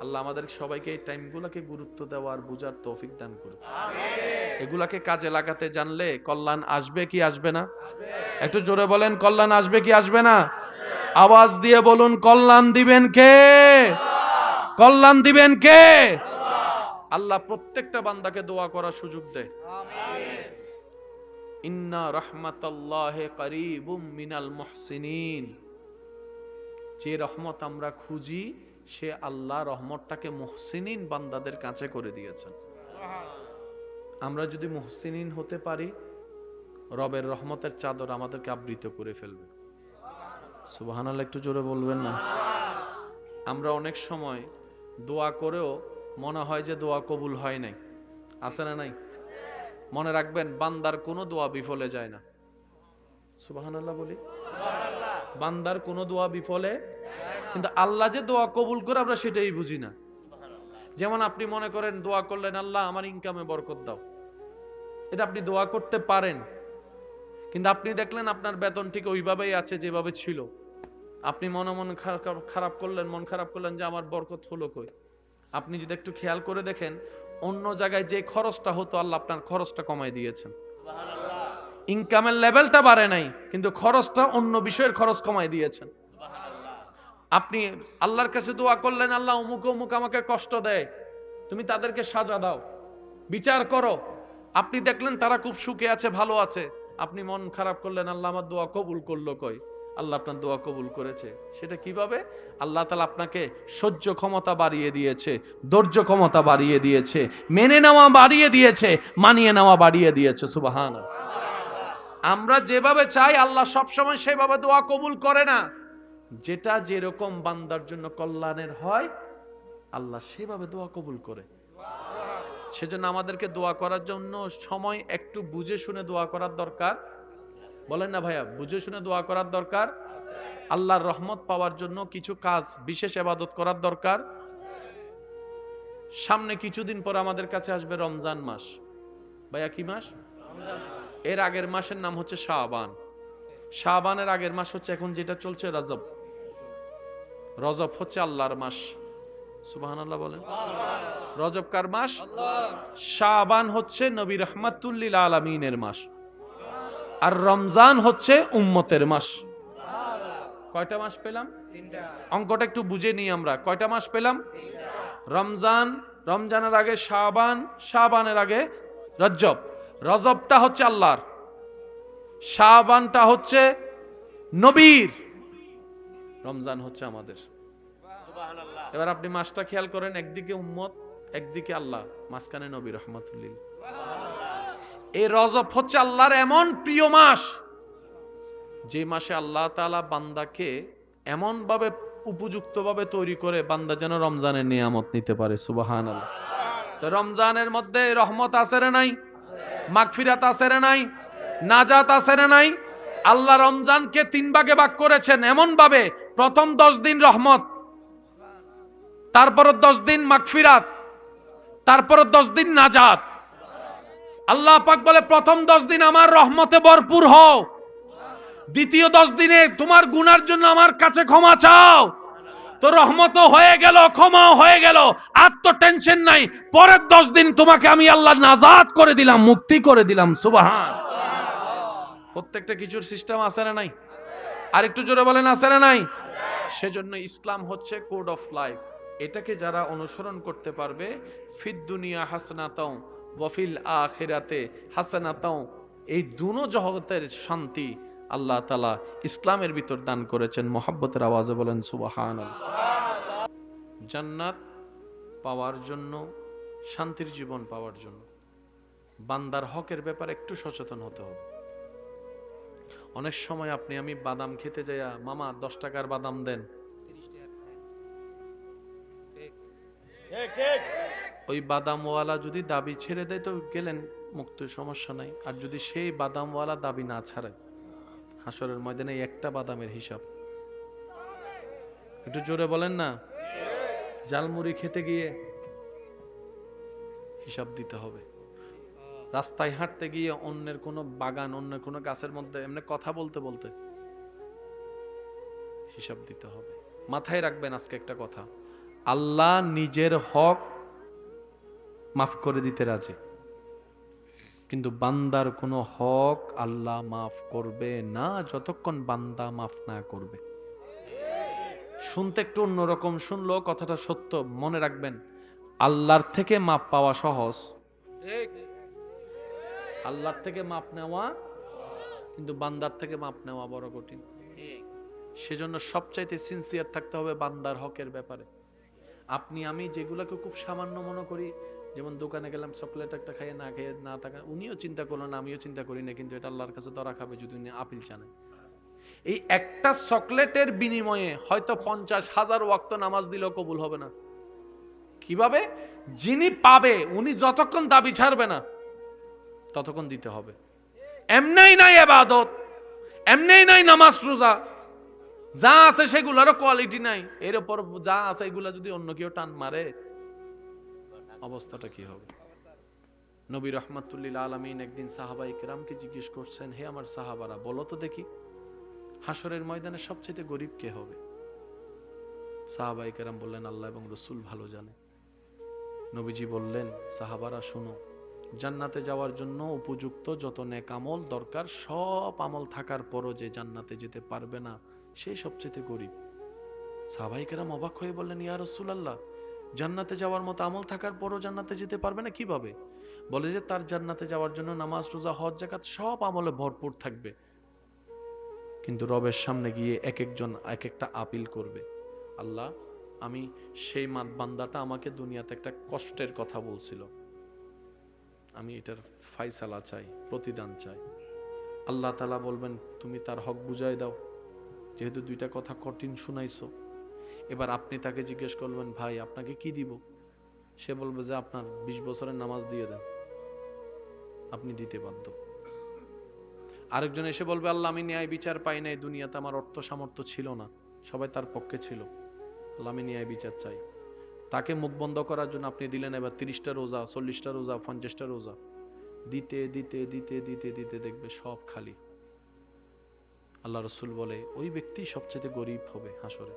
আল্লাহ আমাদের সবাইকে এই টাইমগুলোকে গুরুত্ব দেওয়ার বুঝার তৌফিক দান করুন। এগুলাকে কাজে লাগাতে জানলে কল্যাণ আসবে কি আসবে না? একটু জোরে বলেন, কল্যাণ আসবে কি আসবে না? আওয়াজ দিয়ে বলুন, কল্যাণ দিবেন কে? কল্যাণ দিবেন কে? আল্লাহ প্রত্যেকটা বান্দাকে দোয়া করার সুযোগ দেয়। ইন্না রাহমাতাল্লাহি কারীবুম মিনাল মুহসিনিন। যে রহমত আমরা খুঁজি, সে আল্লাহ রহমতটাকে মুহসিনিন বান্দাদের কাছে করে দিয়েছেন। আমরা যদি মুহসিনিন হতে পারি, রবের রহমতের চাদর আমাদেরকে আবৃত করে ফেলবে। সুবহানাল্লাহ, একটু জোরে বলবেন না? আমরা অনেক সময় দোয়া করেও মনে হয় যে দোয়া কবুল হয় নাই। আছে না নাই? মনে রাখবেন, বান্দার কোনো দোয়া বিফলে যায় না। সুবহানাল্লাহ বলি। বান্দার কোনো দোয়া বিফলে, কিন্তু আল্লাহ যে দোয়া কবুল করে আমরা সেটাই বুঝি না। যেমন আপনি মনে করেন দোয়া করলেন, আল্লাহ আমার ইনকামে বরকত দাও, এটা আপনি দোয়া করতে পারেন, কিন্তু আপনি দেখলেন আপনার বেতন ঠিক ওইভাবেই আছে যেভাবে ছিল। আপনি মনে খারাপ করলেন, মন খারাপ করলেন যে আমার বরকত হলো কই। আপনি যদি একটু খেয়াল করে দেখেন, অন্য জায়গায় যে খরচটা হতো আল্লাহ আপনার খরচটা কমাই দিয়েছেন। ইনকামের লেভেলটা বাড়ে নাই, কিন্তু খরচটা অন্য বিষয়ের খরচ কমাই দিয়েছেন। আপনি আল্লাহর কাছে দোয়া করলেন, আল্লাহ অমুক অমুক আমাকে কষ্ট দেয়, তুমি তাদেরকে সাজা দাও, বিচার করো। আপনি দেখলেন তারা খুব সুখে আছে, ভালো আছে, আপনি মন খারাপ করলেন, আল্লাহ আমার দোয়া কবুল করলো কই? আল্লাহ আপনার দোয়া কবুল করেছে। সেটা কিভাবে? আল্লাহ তাআলা আপনাকে সহ্য ক্ষমতা বাড়িয়ে দিয়েছে, ধৈর্য ক্ষমতা বাড়িয়ে দিয়েছে, মেনে নেওয়া বাড়িয়ে দিয়েছে, মানিয়ে নেওয়া বাড়িয়ে দিয়েছে। সুবহানাল্লাহ। আমরা যেভাবে চাই আল্লাহ সবসময় সেভাবে দোয়া কবুল করে না। যেটা যেরকম বান্দার জন্য কল্যাণের হয় আল্লাহ সেভাবে দোয়া কবুল করে। সেজন্য আমাদেরকে দোয়া করার জন্য সময় একটু বুঝে শুনে দোয়া করার দরকার। বলেন না ভাইয়া, বুঝে শুনে দোয়া করার দরকার। আল্লাহর রহমত পাওয়ার জন্য কিছু কাজ, বিশেষ ইবাদত করার দরকার। সামনে কিছুদিন পর আমাদের কাছে আসবে রমজান মাস। ভাইয়া কি মাস? এর আগের মাসের নাম হচ্ছে শাবান। শাবানের আগের মাস হচ্ছে এখন যেটা চলছে রজব। রজব হচ্ছে আল্লাহর মাস। সুবহানাল্লাহ বলেন। রজব কার মাস? শাবান হচ্ছে নবী রাহমাতুল লিল আলামিনের মাস। আর রমজান হচ্ছে উম্মতের মাস। কয়টা মাস পেলাম? অঙ্কটা একটু বুঝে নিই আমরা। কয়টা মাস পেলাম? রমজান, রমজানের আগে শাবান, শাবানের আগে রজব। রজবটা হচ্ছে আল্লাহর, শাবানটা হচ্ছে নবীর, রমজান হচ্ছে আমাদের। এবার আপনি মাসটা খেয়াল করেন, একদিকে উম্মত, একদিকে আল্লাহ, মাঝখানে নবী রাহমাতুল্লিল। এই রজব হচ্ছে আল্লাহর এমন প্রিয় মাস, যে মাসে আল্লাহ তাআলা বান্দাকে এমন ভাবে উপযুক্ত ভাবে তৈরি করে বান্দা যেন রমজানের নিয়ামত নিতে পারে। সুবহানাল্লাহ। তো রমজানের মধ্যে রহমত আছে না নাই? মাগফিরাত আছে না নাই? নাজাত আছে না নাই? আল্লাহ রমজানকে 3 ভাগে ভাগ করেছেন এমন ভাবে, প্রথম 10 দিন রহমত, তারপর 10 দিন মাগফিরাত, তারপর 10 দিন নাজাত। আল্লাহ পাক বলে প্রথম 10 দিন আমার রহমতে ভরপুর হও, দ্বিতীয় 10 দিনে তোমার গুনার জন্য আমার কাছে ক্ষমা চাও। তো রহমত হয়ে গেল, ক্ষমা হয়ে গেল, আর তো টেনশন নাই। পরের 10 দিন তোমাকে আমি আল্লাহ নাজাত করে দিলাম, মুক্তি করে দিলাম। সুবহান। প্রত্যেকটা কিছুর সিস্টেম আছে না নাই? আর একটু জোরে বলেন আছে না নাই? সেজন্য ইসলাম হচ্ছে কোড অফ লাইফ। এটাকে যারা অনুসরণ করতে পারবে, ফিদ দুনিয়া হাসানাতাও ওয়া ফিল আখিরাতে হাসানাতাও, এই দুনো জগতের শান্তি আল্লাহ তাআলা ইসলামের ভিতর দান করেছেন। মহব্বতের আওয়াজে বলেন সুবহানাল্লাহ। জান্নাত পাওয়ার জন্য, শান্তির জীবন পাওয়ার জন্য বান্দার হকের ব্যাপারে একটু সচেতন হতে হবে। অনেক সময় আপনি আমি বাদাম খেতে যাইয়া, মামা 10 টাকার বাদাম দেন, ওই বাদামওয়ালা যদি দাবি ছেড়ে দেয় তো গেলেন মুক্ত, সমস্যা নাই। আর যদি সেই বাদামওয়ালা দাবি না ছাড়ে, হাসরের ময়দানে একটা বাদামের হিসাব। একটু জোরে বলেন না। জালমুড়ি খেতে গিয়ে হিসাব দিতে হবে। রাস্তায় হাঁটতে গিয়ে অন্যের কোনো বাগান, অন্যের কোনো গাছের মধ্যে এমনি কথা বলতে বলতে হিসাব দিতে হবে। মাথায় রাখবেন আজকে একটা কথা, আল্লাহ নিজের হক মাফ করে দিতে রাজি, কিন্তু বান্দার কোনো হক আল্লাহ মাফ করবে না যতক্ষণ বান্দা মাফ না করবে। শুনতে একটু অন্যরকম শুনলো, কথাটা সত্য। মনে রাখবেন, আল্লাহর থেকে মাপ পাওয়া সহজ, আল্লাহর থেকে মাপ নেওয়া, কিন্তু বান্দার থেকে মাপ নেওয়া বড় কঠিন। সেজন্য সবচাইতে সিনসিয়ার থাকতে হবে বান্দার হকের ব্যাপারে। আপনি আমি যেগুলোকে খুব সামান্য মনে করি, যেমন দোকানে গেলাম চকলেট একটা খাইয়ে না খেয়ে না থাকা, উনিও চিন্তা করলেন, আমিও চিন্তা করি না, কিন্তু এটা আল্লাহর কাছে ধরা খাবে যদি উনি আপিল জানেন। এই একটা চকলেটের বিনিময়ে হয়তো 50,000 ওয়াক্ত নামাজ দিলেও কবুল হবে না। কিভাবে? যিনি পাবে উনি যতক্ষণ দাবি ছাড়বে না ততক্ষণ দিতে হবে। এমনেই নাই ইবাদত, এমনেই নাই নামাজ রোজা, যা আছে সেগুলোরও কোয়ালিটি নাই, এর উপর যা আছে এগুলা যদি অন্য কেউ টান মারে অবস্থাটা কি হবে? নবী রাহমাতুল্লিল আলামিন একদিন সাহাবায়ে কেরামকে জিজ্ঞেস করছেন, হে আমার সাহাবারা, বলো তো দেখি হাসরের ময়দানে সবচেয়ে গরিব কে হবে? সাহাবায়ে কেরাম বললেন, আল্লাহ এবং রাসূল ভালো জানে। নবীজি বললেন, সাহাবারা শুনো, জান্নাতে যাওয়ার জন্য উপযুক্ত যত নেক আমল দরকার, সব আমল থাকার পরও যে জান্নাতে যেতে পারবে না, সেই সবচেয়ে গরিব। সাহাবায়ে কেরাম অবাক হয়ে বললেন, ইয়া রাসূলুল্লাহ, জান্নাতে যাওয়ার মতো আমল থাকার পরও জান্নাতে যেতে পারবে না কিভাবে? বলে যে তার জান্নাতে যাওয়ার জন্য নামাজ, রোজা, হজ, যাকাত সব আমলে ভরপুর থাকবে, কিন্তু রবের সামনে গিয়ে এক একজন এক একটা আপিল করবে, আল্লাহ আমি সেই বান্দাটা আমাকে দুনিয়াতে একটা কষ্টের কথা বলছিল, আমি এটার ফায়সালা চাই, প্রতিদান চাই। আল্লাহ তাআলা বলবেন তুমি তার হক বুঝাই দাও, যেহেতু দুইটা কথা কঠিন শুনাইছো। এবার আপনি তাকে জিজ্ঞেস করবেন, ভাই আপনাকে কি দিব? সে বলবে যে আপনার 20 বছরের নামাজ দিয়ে দেন, আপনি দিতে বাধ্য। আরেকজন এসে বলবে, আল্লাহ আমি ন্যায় বিচার পাই নাই, দুনিয়াতে আমার অর্থ সামর্থ্য ছিল না, সবাই তার পক্ষে ছিল, আল্লাহ আমি ন্যায় বিচার চাই। তাকে মুখ বন্ধ করার জন্য আপনি দিলেন এবার 30টা রোজা, 40টা রোজা, 50টা রোজা, দিতে দিতে দিতে দিতে দিতে দেখবে সব খালি। আল্লাহ রসুল বলে ওই ব্যক্তি সবচেয়ে গরিব হবে হাসরে,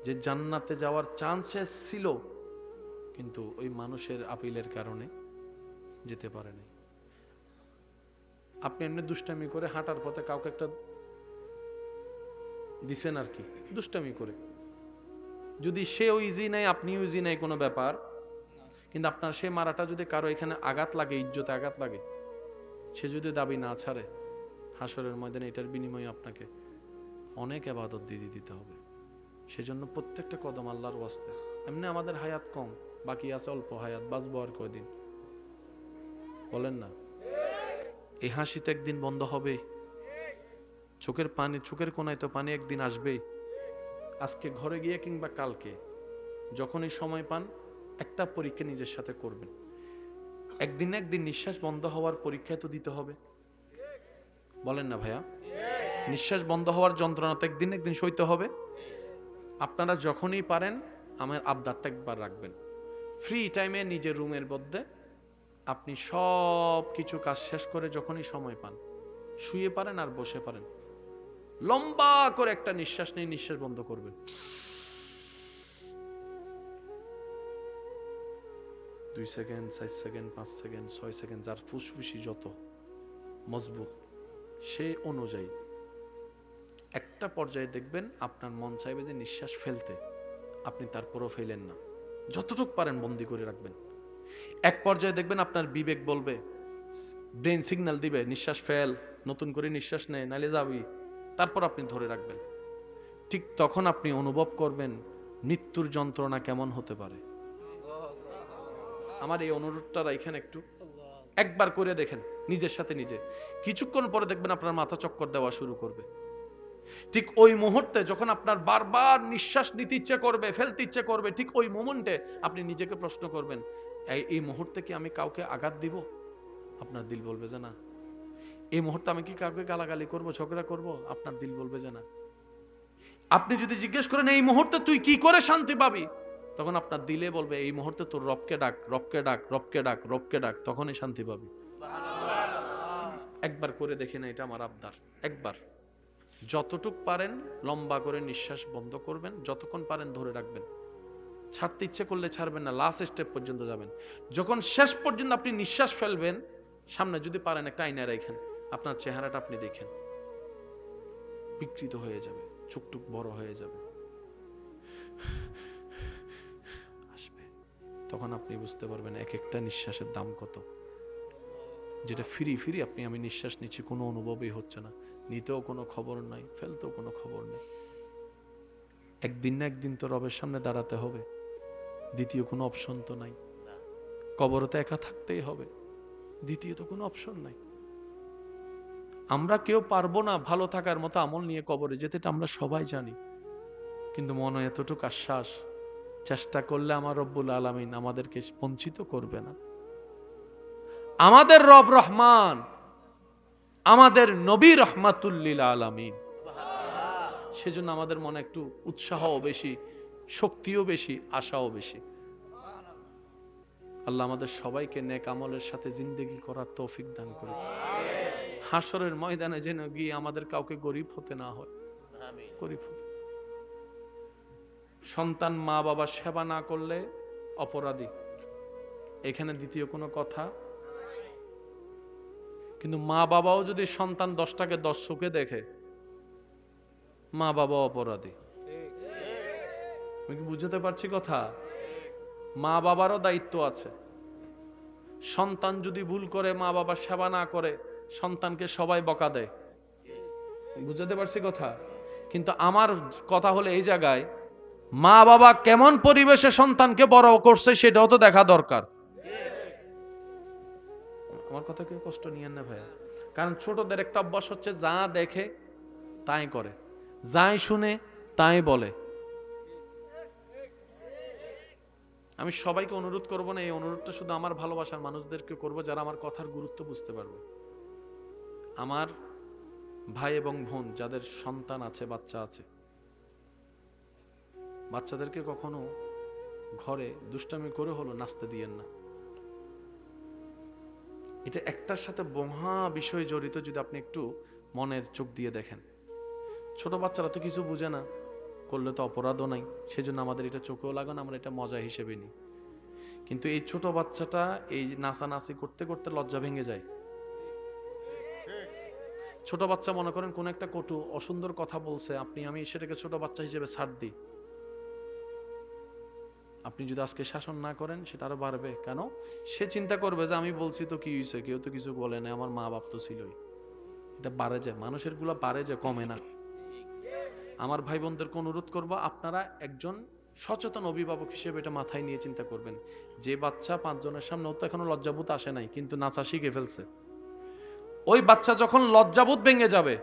যে জান্নাতে যাওয়ার চান্সেস ছিল কিন্তু ওই মানুষের আপিলের কারণে যেতে পারেনি। আপনি এমনি দুষ্টামি করে হাঁটার পথে কাউকে একটা দিছেন আর কি, দুষ্টামি করে, যদি সেও ইজি নেয় আপনিও ইজি নেয় কোনো ব্যাপার, কিন্তু আপনার সেই মারাটা যদি কারো এখানে আঘাত লাগে, ইজ্জতে আঘাত লাগে, সে যদি দাবি না ছাড়ে, হাসরের ময়দানে এটার বিনিময়ে আপনাকে অনেক ইবাদত দিয়ে দিতে হবে। সেজন্য প্রত্যেকটা কদম আল্লাহর ওয়াস্তে। এমনি আমাদের হায়াত কম, বাকি আছে অল্প হায়াত, বাঁচবো আর কয়দিন বলেন না? এই হাসি তো একদিন বন্ধ হবে, চোখের পানি, চোখের কোনায় তো পানি একদিন আসবেই। আজকে ঘরে গিয়ে কিংবা কালকে যখনই সময় পান একটা পরীক্ষা নিজের সাথে করবেন। একদিন না একদিন নিঃশ্বাস বন্ধ হওয়ার পরীক্ষায় তো দিতে হবে, বলেন না ভাইয়া? নিঃশ্বাস বন্ধ হওয়ার যন্ত্রণা তো একদিন একদিন সইতে হবে। আপনারা যখনই পারেন আমার আবদারটা একবার রাখবেন, ফ্রি টাইমে নিজের রুমের মধ্যে আপনি সব কিছু কাজ শেষ করে যখনই সময় পান, শুয়ে পারেন আর বসে পারেন, লম্বা করে একটা নিঃশ্বাস নিয়ে নিঃশ্বাস বন্ধ করবেন। 2 সেকেন্ড, 4 সেকেন্ড, 5 সেকেন্ড, 6 সেকেন্ড, যার ফুসফুসি যত মজবুত সে অনুযায়ী একটা পর্যায়ে দেখবেন আপনার মন চাইবে যে নিঃশ্বাস ফেলতে, আপনি তারপরও ফেলেন না, যতটুক পারেন বন্দি করে রাখবেন। এক পর্যায়ে দেখবেন আপনার বিবেক বলবে, ব্রেন সিগন্যাল দিবে নিঃশ্বাস ফেল, নতুন করে নিঃশ্বাস নেয় নাইলে যাবি, তারপর আপনি ধরে রাখবেন। ঠিক তখন আপনি অনুভব করবেন মৃত্যুর যন্ত্রণা কেমন হতে পারে। আমার এই অনুরোধটা রাখেন, একটু একবার করে দেখেন নিজের সাথে নিজে, কিছুক্ষণ পরে দেখবেন আপনার মাথা চক্কর দেওয়া শুরু করবে। ঠিক ওই মুহূর্তে যখন আপনার বারবার নিঃশ্বাস নিতে ইচ্ছে করবে, ফেলতে ইচ্ছে করবে, ঠিক ওই মোমেন্টে আপনি নিজেকে প্রশ্ন করবেন, এই মুহূর্তে কি আমি কাউকে আঘাত দিব? আপনার দিল বলবে যে না। এই মুহূর্তে আমি কি কাউকে গালাগালি করব, ঝগড়া করব? আপনার দিল বলবে যে না। আপনি যদি জিজ্ঞেস করেন এই মুহূর্তে তুই কি করে শান্তি পাবি, তখন আপনার দিলে বলবে এই মুহূর্তে তোর রবকে ডাক, রবকে ডাক, রবকে ডাক, রবকে ডাক, তখনই শান্তি পাবি। একবার করে দেখে না, এটা আমার আবদার। একবার যতটুক পারেন লম্বা করে নিঃশ্বাস বন্ধ করবেন, যতক্ষণ পারেন ধরে রাখবেন, ছাড়তে ইচ্ছে করলে ছাড়বেন না, লাস্ট স্টেপ পর্যন্ত যাবেন। যখন শেষ পর্যন্ত আপনি নিঃশ্বাস ফেলবেন, সামনে যদি পারেন একটা আয়না রাখেন, আপনার চেহারাটা আপনি দেখেন, বিকৃত হয়ে যাবে, চোখটুক বড় হয়ে যাবে, আসবে। তখন আপনি বুঝতে পারবেন এক একটা নিঃশ্বাসের দাম কত। যেটা ফ্রি ফ্রি আমি নিঃশ্বাস নিচ্ছি, কোনো অনুভবই হচ্ছে না, নিতেও কোনো খবর নাই, ফেলতেও কোনো খবর নেই। একদিন না একদিন তো রবের সামনে দাঁড়াতে হবে, দ্বিতীয় কোনো অপশন তো নাই। কবরে তো একা থাকতেই হবে, দ্বিতীয় তো কোনো অপশন নাই। আমরা কেউ পারবো না ভালো থাকার মতো আমল নিয়ে কবরে যেতে, এটা আমরা সবাই জানি, কিন্তু মনে এতটুকু আশ্বাস, চেষ্টা করলে আমার রব্বুল আলামিন আমাদেরকে বঞ্চিত করবে না। আমাদের রব রহমান, আমাদের নবী রহমাতুল লিল আলামিন। সেজন্য আমাদের মনে একটু উৎসাহও বেশি, শক্তিও বেশি, আশাও বেশি। আল্লাহ আমাদের সবাইকে নেক আমলের সাথে জিন্দেগি করার তৌফিক দান করুন। হাসরের ময়দানে যেন গিয়ে আমাদের কাউকে গরিব হতে না হয়, গরিব হতে। সন্তান মা বাবা সেবা না করলে অপরাধী, এখানে দ্বিতীয় কোনো কথা। কিন্তু মা বাবাও যদি সন্তান 10টাকে 10 চোখে দেখে, মা বাবা অপরাধী। আমি কি বুঝতে পারছি কথা? মা বাবারও দায়িত্ব আছে। সন্তান যদি ভুল করে, মা বাবা সেবা না করে, সন্তানকে সবাই বকা দেয়। বুঝতে পারছি কথা? কিন্তু আমার কথা হলো এই জায়গায়, মা বাবা কেমন পরিবেশে সন্তানকে বড় করছে সেটাও তো দেখা দরকার। আমার কথা কেউ কষ্ট নিয়েন না ভাইয়া। কারণ ছোটদের একটা অভ্যাস হচ্ছে যা দেখে তাই করে, যাই শুনে তাই বলে। আমি সবাইকে অনুরোধ করব না, এই অনুরোধটা শুধু আমার ভালোবাসার মানুষদেরকে করব যারা আমার কথার গুরুত্ব বুঝতে পারবে। আমার ভাই এবং বোন যাদের সন্তান আছে, বাচ্চা আছে, বাচ্চাদেরকে কখনো ঘরে দুষ্টামি করে হলো নাচতে দিয়েন না। এটা একটার সাথে মহা বিষয় জড়িত, যদি আপনি একটু মনের চোখ দিয়ে দেখেন। ছোট বাচ্চারা তো কিছু বুঝে না, করলে তো অপরাধও নাই, সেজন্য আমাদের এটা চোখেও লাগে না, আমরা এটা মজা হিসেবে নিই। কিন্তু এই ছোট বাচ্চাটা এই নাচানাচি করতে করতে লজ্জা ভেঙে যায়। ছোট বাচ্চা মনে করেন কোন একটা কটু অসুন্দর কথা বলছে, আমি সেটাকে ছোট বাচ্চা হিসেবে ছাড় দিই। আপনি যদি আজকে শাসন না করেন সেটা আরো বাড়বে। কেন? সে চিন্তা করবে যে আমি বলছি তো কি হয়েছে, কেউ তো কিছু বলে না, আমার মা বাপ তো ছিলই। এটা বাড়ে যায়, মানুষের গুলা বাড়ে যায়, কমে না। আমার ভাই বোনদেরকে অনুরোধ করবো, আপনারা একজন সচেতন অভিভাবক হিসেবে এটা মাথায় নিয়ে চিন্তা করবেন। যে বাচ্চা 5 জনের সামনে, ও তো এখনো লজ্জাবোধ আসে নাই, কিন্তু নাচা শিখে ফেলছে। ওই বাচ্চা যখন লজ্জাবোধ ভেঙে যাবে,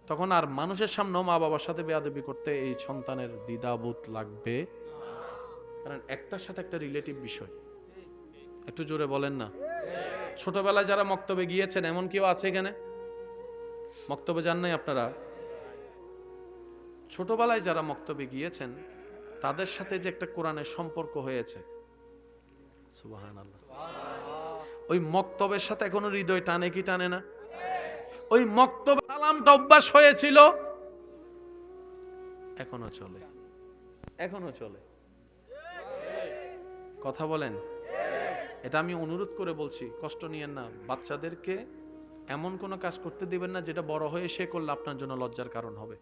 তখন আর মানুষের সামনেও মা বাবার সাথে বেয়াদবি করতে এই সন্তানের দ্বিধাবোধ লাগবে। কারণ একটার সাথে একটা রিলেটিভ বিষয়। একটু জোরে বলেন না। ছোটবেলায় যারা মক্তবে গিয়েছেন, এমন কেউ আছে এখানে? মক্তবে যান নাই আপনারা? ছোটবেলায় যারা মক্তবে গিয়েছেন, তাদের সাথে যে একটা কোরআনের সম্পর্ক হয়েছে, সুবহানাল্লাহ, ওই মক্তবের সাথে এখনো হৃদয় টানে কি টানে না? ওই মক্তবে সালামটা অভ্যাস হয়েছিল, এখনো চলে, এখনো চলে। কথা বলেন। এটা আমি অনুরোধ করে বলছি, কষ্ট নিয়েন না। বাচ্চাদেরকে এমন কোনো কাজ করতে দিবেন না যেটা বড় হয়ে সে করলে আপনার জন্য লজ্জার কারণ হবে।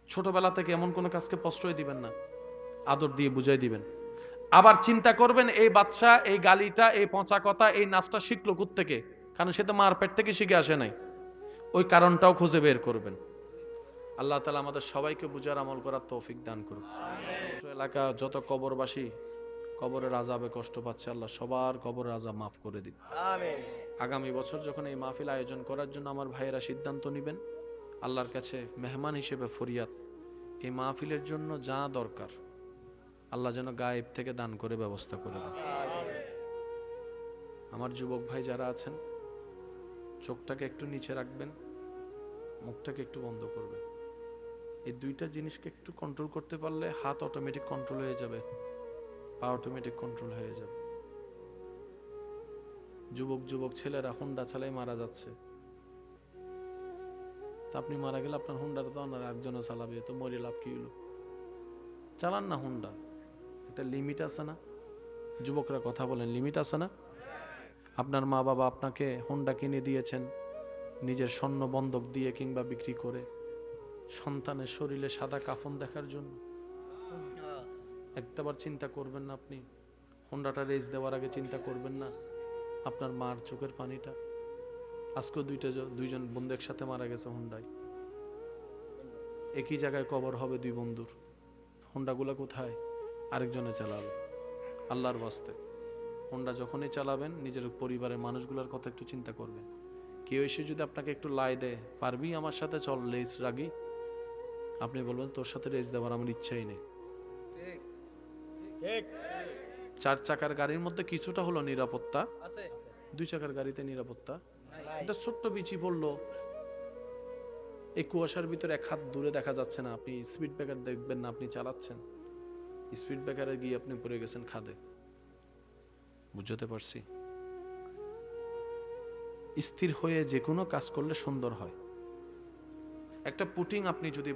ছোটবেলা থেকে এমন কোনো কাজকে প্রশ্রয় দিবেন না, আদর দিয়ে বুঝাই দিবেন। আবার চিন্তা করবেন, এই বাচ্চা এই গালিটা, এই পচা কথা, এই নাচটা শিখলো কোত্থেকে? কারণ সে তো মার পেট থেকে শিখে আসে নাই। ওই কারণটাও খুঁজে বের করবেন। আল্লাহ তাআলা আমাদের সবাইকে বুঝার আমল করার তৌফিক দান করুন। এলাকা যত কবরবাসী কবরের আযাবে কষ্ট পাচ্ছে, আল্লাহ সবার কবরের আযাব মাফ করে দিন। আমিন। আগামী বছর যখন এই মাহফিল আয়োজন করার জন্য আমার ভাইয়েরা সিদ্ধান্ত নেবেন, আল্লাহর কাছে মেহমান হিসেবে ফরিয়াদ, এই মাহফিলের জন্য যা দরকার আল্লাহ যেন গায়েব থেকে দান করে ব্যবস্থা করে দেন। আমার যুবক ভাই যারা আছেন, চোখটাকে একটু নিচে রাখবেন, মুখটাকে একটু বন্ধ করবেন। এই দুইটা জিনিসকে একটু কন্ট্রোল করতে পারলে হাত অটোমেটিক কন্ট্রোল হয়ে যাবে, পা অটোমেটিক কন্ট্রোল হয়ে যাবে। যুবক ছেলেরা হুন্ডা চালাই মারা যাচ্ছে, তা আপনি মারা গেলে আপনার হুন্ডাটা তো অন্য একজনও চালাবে, তো মরে লাভ কি হলো? চালান না হুন্ডা, একটা লিমিট আছে না? যুবকরা কথা বলেন, লিমিট আছে না? আপনার মা বাবা আপনাকে হুন্ডা কিনে দিয়েছেন নিজের স্বর্ণ বন্ধক দিয়ে কিংবা বিক্রি করে, সন্তানের শরীরে সাদা কাফন দেখার জন্য। একটাবার চিন্তা করবেন না আপনি? হুন্ডাটা রেস দেওয়ার আগে চিন্তা করবেন না আপনার মার চোখের পানিটা? আজকেও দুইজন বন্ধু একসাথে মারা গেছে হুন্ডায়, একই জায়গায় কবর হবে দুই বন্ধুর। হুন্ডাগুলো কোথায়? আরেকজনে চালাবে। আল্লাহর ওয়াস্তে হুন্ডা যখনই চালাবেন, নিজের পরিবারের মানুষগুলোর কথা একটু চিন্তা করবেন। কেউ এসে যদি আপনাকে একটু লাই দেয়, পারবি আমার সাথে চল রেস রাগি, আপনি বলবেন তোর সাথে রেস দেওয়ার আমার ইচ্ছাই নেই। 4 চাকার গাড়ির মধ্যে কিছুটা হলো নিরাপত্তা, 2 চাকার গাড়িতে নিরাপত্তা। এটা ছোট্ট বিচি পড়লো, এই কুয়াশার ভিতরে 1 হাত দূরে দেখা যাচ্ছে না, আপনি স্পিড ব্রেকার দেখবেন না, আপনি চালাচ্ছেন, স্পিড ব্রেকারে গিয়ে আপনি পড়ে গেছেন খাদে। বুঝতে পারছি? স্থির হয়ে যে কোনো কাজ করলে সুন্দর হয়। একটা পুটিং আপনি যদি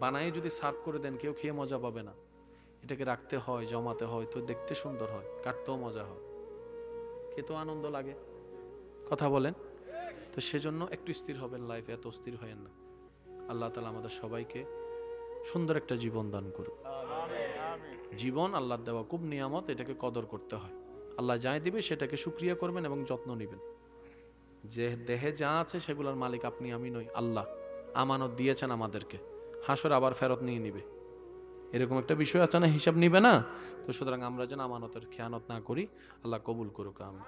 বানায় যদি সার্ভ করে দেন, কেউ খেয়ে মজা পাবে না। এটাকে রাখতে হয়, জমাতে হয়, তো দেখতে সুন্দর হয়, কাটতেও মজা হয়, খেতেও আনন্দ লাগে। কথা বলেন। তো সেজন্য একটু স্থির হবেন লাইফে, এত স্থির হয়েন না। আল্লাহ তাআলা আমাদের সবাইকে সুন্দর একটা জীবন দান করুন। জীবন আল্লাহর দেওয়া খুব নিয়ামত, এটাকে কদর করতে হয়। আল্লাহ যাই দিবে সেটাকে শুকরিয়া করবেন এবং যত্ন নেবেন। যে দেহে যা আছে সেগুলোর মালিক আপনি আমি নই, আল্লাহ আমানত দিয়েছেন আমাদেরকে, হাসর আবার ফেরত নিয়ে নিবে, এরকম একটা বিষয় আছে না, হিসাব নিবে না। তো সুতরাং আমরা যেন আমানতের খেয়ানত না করি, আল্লাহ কবুল করুক। আমি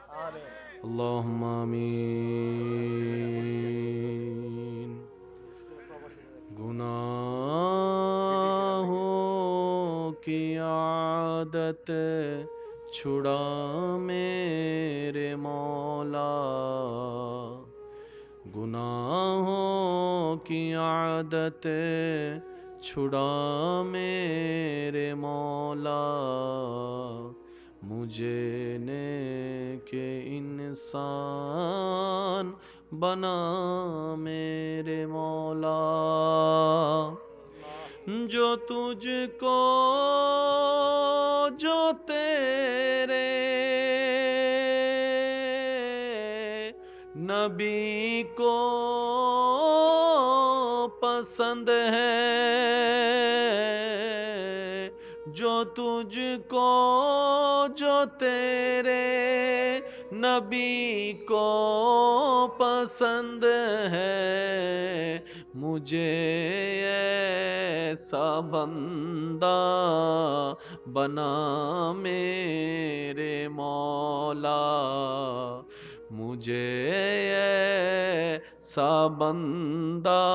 আল্লাহুম্মা আমিন। गुनाहों की आदत छुड़ा मेरे मौला, गुनाहों की आदत छुड़ा मेरे मौला, मुझे नेके इंसान बना मेरे मौला, जो तुझको जो तेरे नबी को पसंद है, जो तुझको जो तेरे नबी को पसंद है, मुझे ऐसा बंदा बना मेरे मौला, मुझे ऐसा बंदा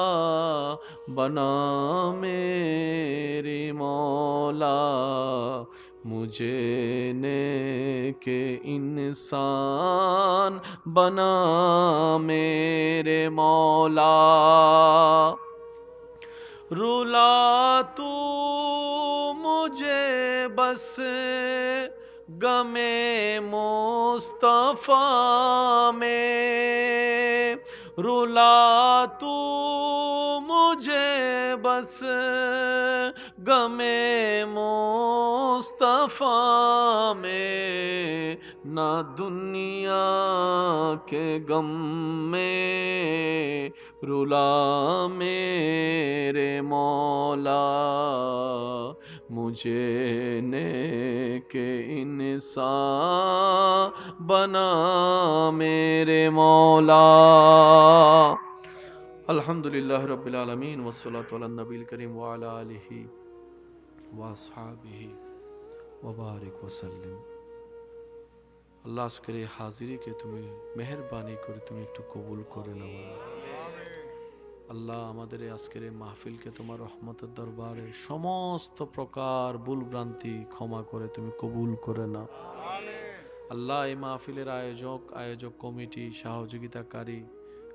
बना मेरे मौला, मुझे नेके इंसान बना मेरे मौला, रुला तू मुझे बस गमे मुस्तफा में, रुला तू मुझे बस गमे मुस्तफा में, ना दुनिया के गम में रुला मेरे मौला, मुझे नेके इंसान बना मेरे मौला। अल्हम्दुलिल्लाह रब्बिल आलमीन वस्सलातु अला नबील करीम व अला आलिहि व असहाबिहि व बारिक वसल्लिम। আল্লাহ আজকের এই হাজিরিকে তুমি মেহেরবানি করে তুমি একটু কবুল করে নাও। আল্লাহ আমাদের এই আজকের এই মাহফিলকে তোমার রহমতের দরবারে সমস্ত প্রকার ভুল ভ্রান্তি ক্ষমা করে তুমি কবুল করে নাও। আল্লাহ এই মাহফিলের আয়োজক কমিটি, সহযোগিতাকারী,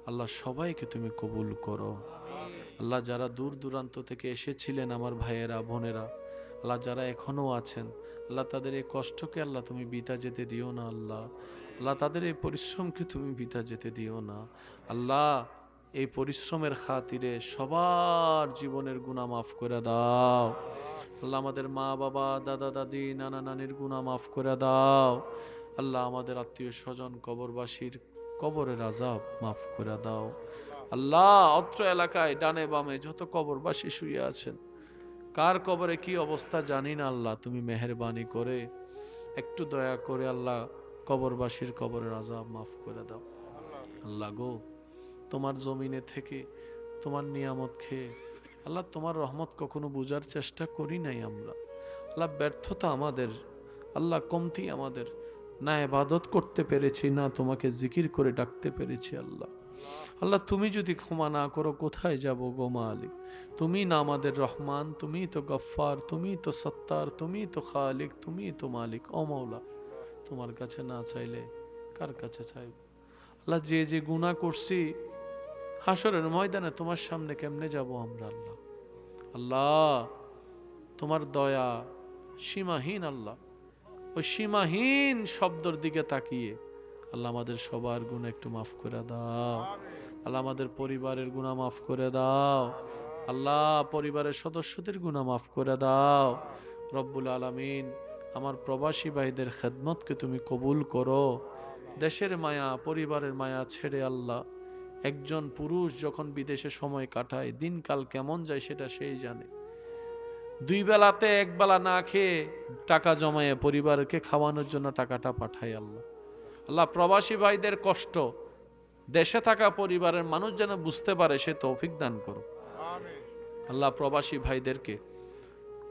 আল্লাহ সবাইকে তুমি কবুল করো। আল্লাহ যারা দূর দূরান্ত থেকে এসেছিলেন আমার ভাইয়েরা বোনেরা, আল্লাহ যারা এখনো আছেন, আল্লাহ তাদের এই কষ্টকে আল্লাহ তুমি বৃথা যেতে দিও না। আল্লাহ আল্লাহ তাদের এই পরিশ্রমকে তুমি বৃথা যেতে দিও না। আল্লাহ এই পরিশ্রমের খাতিরে সবার জীবনের গুনাহ মাফ করে দাও। আল্লাহ আমাদের মা বাবা, দাদা দাদি, নানা নানির গুনাহ মাফ করে দাও। আল্লাহ আমাদের আত্মীয় স্বজন কবরবাসীর কবরের আযাব মাফ করে দাও। আল্লাহ অত্র এলাকায় ডানে বামে যত কবরবাসী শুয়ে আছেন, কার কবরে কি অবস্থা জানি না, আল্লাহ তুমি মেহেরবানি করে একটু দয়া করে আল্লাহ কবরবাসীর কবরের আযাব মাফ করে দাও। আল্লাহ গো, তোমার জমিনে থেকে তোমার নিয়ামত খেয়ে আল্লাহ তোমার রহমত কখনো বোঝার চেষ্টা করি নাই আমরা। আল্লাহ ব্যর্থতা আমাদের, আল্লাহ কমতি আমাদের, না ইবাদত করতে পেরেছি, না তোমাকে জিকির করে ডাকতে পেরেছি। আল্লাহ আল্লাহ তুমি যদি ক্ষমা না করো কোথায় যাব গো মালিক? তুমি না আমাদের রহমান, তুমি তো গফফার, তুমি তো সত্তার, তুমি তো খালিক, তুমি তো মালিক। ও মাওলা, তোমার কাছে না চাইলে কার কাছে চাইব? আল্লাহ যে যে গুনাহ করছি হাসরের ময়দানে তোমার সামনে কেমনে যাব আমরা? আল্লাহ আল্লাহ তোমার দয়া সীমাহীন। আল্লাহ ওই সীমাহীন শব্দের দিকে তাকিয়ে আল্লাহ আমাদের সবার গুনাহ একটু মাফ করে দাও। আল্লাহ আমাদের পরিবারের গুনাহ মাফ করে দাও। আল্লাহ পরিবারের সদস্যদের গুনাহ মাফ করে দাও। রব্বুল আলামিন আমার প্রবাসী ভাইদের খেদমতকে তুমি কবুল করো। দেশের মায়া, পরিবারের মায়া ছেড়ে আল্লাহ, একজন পুরুষ যখন বিদেশে সময় কাটায় দিনকাল কেমন যায় সেটা সেই জানে। দুই বেলাতে এক বেলা না খেয়ে টাকা জমায়ে পরিবারকে খাওয়ানোর জন্য টাকাটা পাঠায় আল্লাহ। আল্লাহ প্রবাসী ভাইদের কষ্ট দেশে থাকা পরিবারের মানুষ যেন বুঝতে পারে, সে তৌফিক দান করো আল্লাহ। প্রবাসী ভাইদেরকে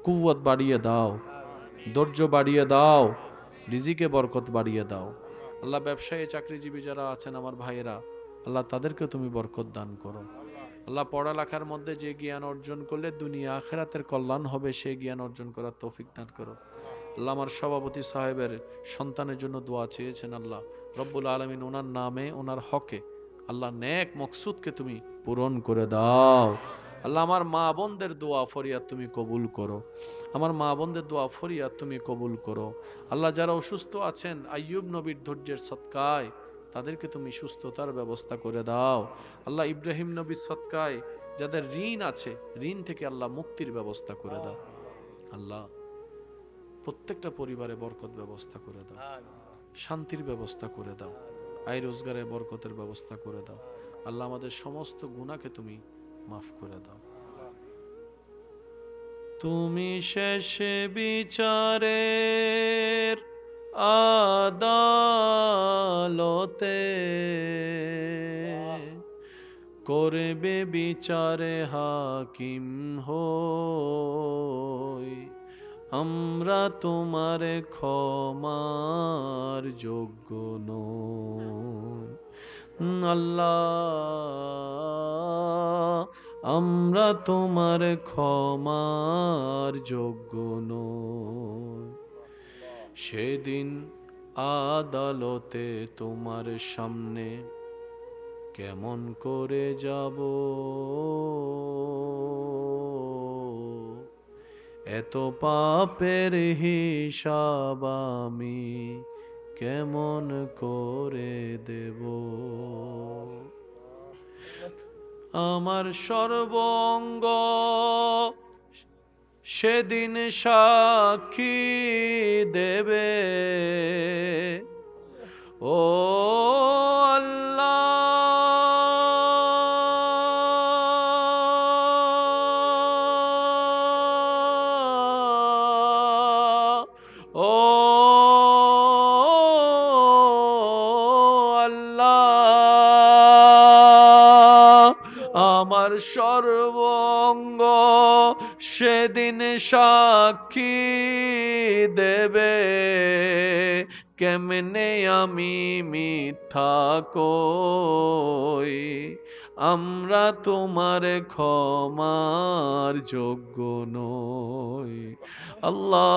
কুওয়াত বাড়িয়ে দাও, ধৈর্য বাড়িয়ে দাও, রিজিকে বরকত বাড়িয়ে দাও আল্লাহ। ব্যবসায়ী চাকরিজীবী যারা আছেন আমার ভাইয়েরা, আল্লাহ তাদেরকে তুমি বরকত দান করো আল্লাহ। পড়ালেখার মধ্যে যে জ্ঞান অর্জন করলে দুনিয়া আখিরাতের কল্যাণ হবে, সেই জ্ঞান অর্জন করার তৌফিক দান করো আল্লাহ। আমার সভাপতি সাহেবের সন্তানের জন্য দোয়া চেয়েছেন আল্লাহ রব্বুল আলামিন, ওনার নামে ওনার হকে আল্লাহ নেক মকসুদকে তুমি পূরণ করে দাও আল্লাহ। আমার মা বোনদের দোয়া ফরিয়াদ তুমি কবুল করো, আমার মা বোনদের দোয়া ফরিয়াদ তুমি কবুল করো আল্লাহ। যারা অসুস্থ আছেন আইয়ুব নবীর ধৈর্যের সৎকায় তাদেরকে তুমি সুস্থতার ব্যবস্থা করে দাও আল্লাহ। ইব্রাহিম নবীর সৎকায় যাদের ঋণ আছে, ঋণ থেকে আল্লাহ মুক্তির ব্যবস্থা করে দাও আল্লাহ। প্রত্যেকটা পরিবারে বরকত ব্যবস্থা করে দাও, শান্তির ব্যবস্থা করে দাও, আয় রোজগারে বরকতের ব্যবস্থা করে দাও আল্লাহ। আমাদের সমস্ত গুনাহকে তুমি মাফ করে দাও। তুমি শেষে বিচারের আদালতে করবে বিচারে হাকিম হই, আমরা তোমার ক্ষমার যোগ্য নই আল্লাহ, আমরা তোমার ক্ষমার যোগ্য নই। সেদিন আদালতে তোমার সামনে কেমন করে যাব, এত পাপের হিসাব আমি কেমন করে দেব। আমার সর্বঙ্গ সেদিন সাক্ষী দেবে, ও আল্লাহ, ও আল্লাহ, আমার সর্বঙ্গ সেদিন সাক্ষী দেবে, কেমনে আমি মিথ্যা কই, আমরা তোমার ক্ষমার যোগ্য নই আল্লাহ,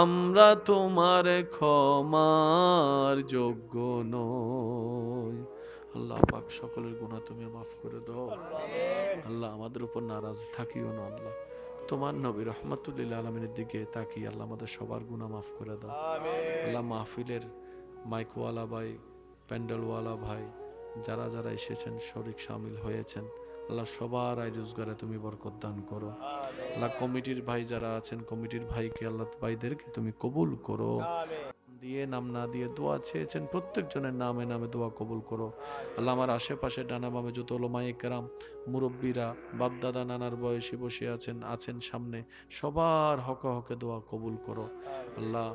আমরা তোমার ক্ষমার যোগ্য নই আল্লাহ। পাক সকলের গুনাহ তুমি মাফ করে দাও আল্লাহ। আমাদের উপর নারাজ থাকিও না আল্লাহ। তোমার নবী রহমাতুল লিল আলামিনের দিকে তাকিয়ে আল্লাহ আমাদের সবার গুনাহ মাফ করে দাও আল্লাহ। মাহফিলের মাইকওয়ালা ভাই, প্যান্ডেলওয়ালা ভাই, যারা যারা এসেছেন শরীক শামিল হয়েছেন আল্লাহ, সবার আয় রোজগারে তুমি বরকত দান করো আল্লাহ। কমিটির ভাই যারা আছেন, কমিটির ভাইকে আল্লাহ, ভাইদেরকে তুমি কবুল করো, দিয়ে নাম না দিয়ে দোয়া চেয়েছেন প্রত্যেকজনের নামে নামে দোয়া কবুল করো আল্লাহ। আমার আশেপাশে ডানা বামে যত ওলামায়ে কেরাম, মুরব্বীরা, বাপদাদা নানার বয়সী বসে আছেন সামনে, সবার হকে হকে দোয়া কবুল করো আল্লাহ।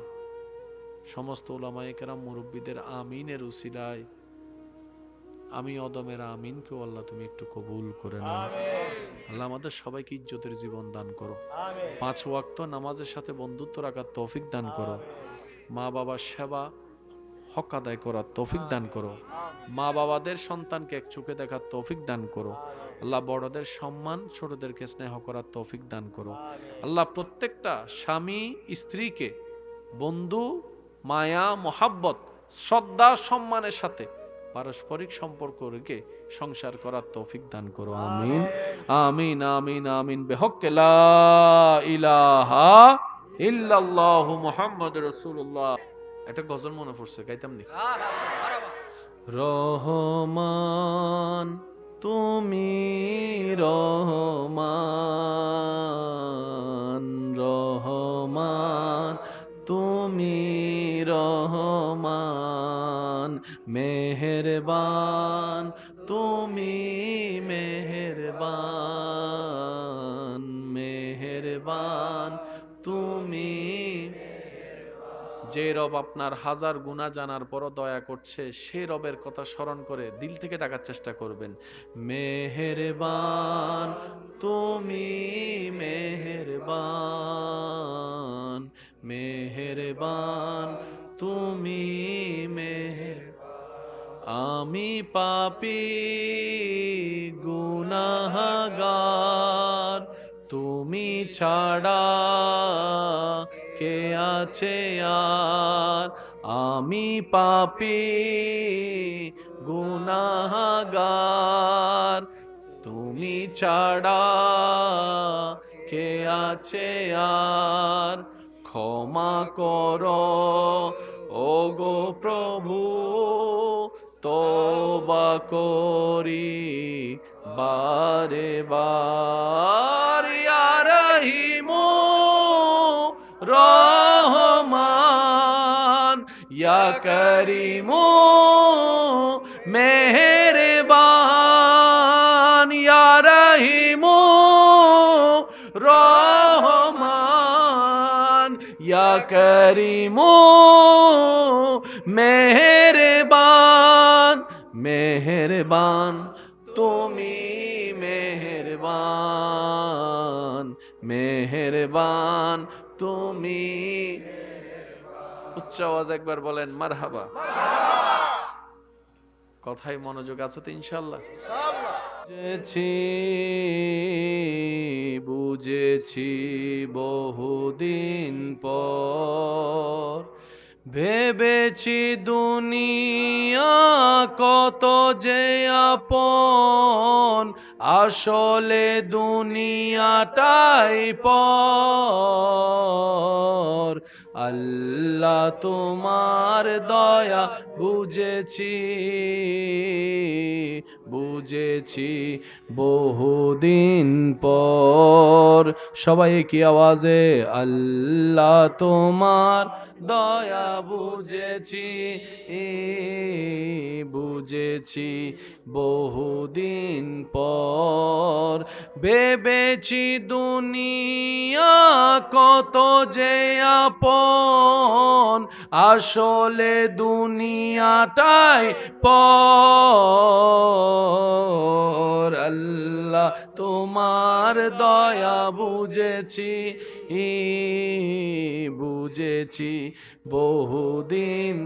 সমস্ত ওলামায়ে কেরাম মুরব্বীদের আমিনের উসিলায় আমি অদমের আমিনকেও আল্লাহ তুমি একটু কবুল করে নাও আল্লাহ। আমাদের সবাইকে ইজ্জতের জীবন দান করো, 5 ওয়াক্ত নামাজের সাথে বন্ধুত্ব রাখার তৌফিক দান করো, মা বাবার সেবা হক আদায় করার তৌফিক দান করো, মা বাবাদের সন্তানকে এক চোখে দেখার তৌফিক দান করো আল্লাহ। বড়দের সম্মান, ছোটদেরকে স্নেহ করার তৌফিক দান করো আল্লাহ। প্রত্যেকটা স্বামী স্ত্রীকে বন্ধু, মায়া, মোহাব্বত, শ্রদ্ধা, সম্মানের সাথে পারস্পরিক সম্পর্ক রেখে সংসার করার তৌফিক দান করো। আমিন আমিন আমিন আমিন। বেহক্কে লা ইলাহা ইল্লাল্লাহু মুহাম্মাদুর রাসূলুল্লাহ। একটা গজল মনে পড়ছে, গাইতাম নি? রহমান তুমি রহমান, রহমান তুমি রহমান, মেহেরবান তুমি মেহেরবান, মেহেরবান তুমি। যে রব আপনার হাজার গুনাহ জানার পরও দয়া করছে, সে রবের কথা স্মরণ করে দিল থেকে ডাকার চেষ্টা করবেন, মেহেরবান তুমি মেহেরবান, মেহেরবান তুমি আমি পাপী গুনাহগার, তুমি ছাড়া কে আছে আর। আমি পাপী গুনাহগার, তুমি ছাড়া কে আছে আর। ক্ষমা করো ওগো প্রভু, তওবা করি বারে বার। ইয়া রহিমু রহমান, ইয়া করিমু মেহেরবান, ইয়া রহিমু রহমান, ইয়া করিমু মেহেরবান, মেহেরবান তুমি মেহেরবান, মেহেরবান তুমি। উচ্চ আওয়াজ একবার বলেন মারহাবা। কথায় মনোযোগ আছে তো ইনশাআল্লাহ? বুঝেছি বুঝেছি বহুদিন পর, ভেবেছি দুনিয়া কত যে আপন, আসলে দুনিয়াটাই পর। আল্লাহ তোমার দয়া বুঝেছি বুঝেছি বহুদিন পর। সবাই কি আওয়াজে আল্লাহ তোমার দয়া বুঝেছি বুঝেছি বহুদিন পর। ভেবেছি দুনিয়া কত যে আপন, আসলে দুনিয়াটাই পর। আল্লাহ তোমার দয়া বুঝেছি বুঝেছি বহুদিন।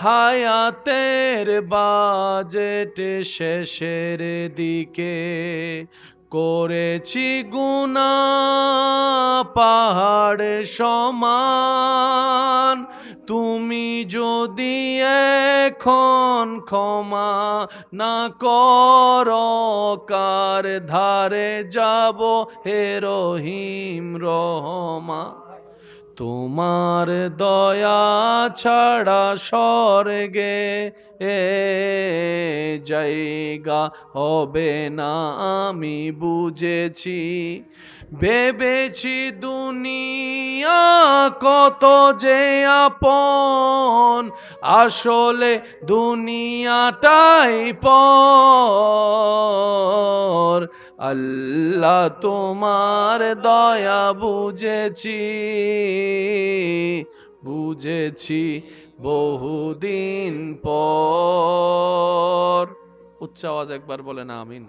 হায়াতের বাজেট শেষের দিকে করেছি গুনাহ পাহাড় সমান, তুমি যদি এখন ক্ষমা না করো, কার ধারে যাব হে রহিম রহমান। তোমার দয়া ছাড়া স্বর্গে জায়গা হবে না আমি বুঝেছি। ভেবেছি দুনিয়া কত যে আপন, আসলে দুনিয়াটাই পর। আল্লাহ তোমার দয়া বুঝেছি বুঝেছি বহুদিন পর। উচ্চ আওয়াজ একবার বলেন আমিন।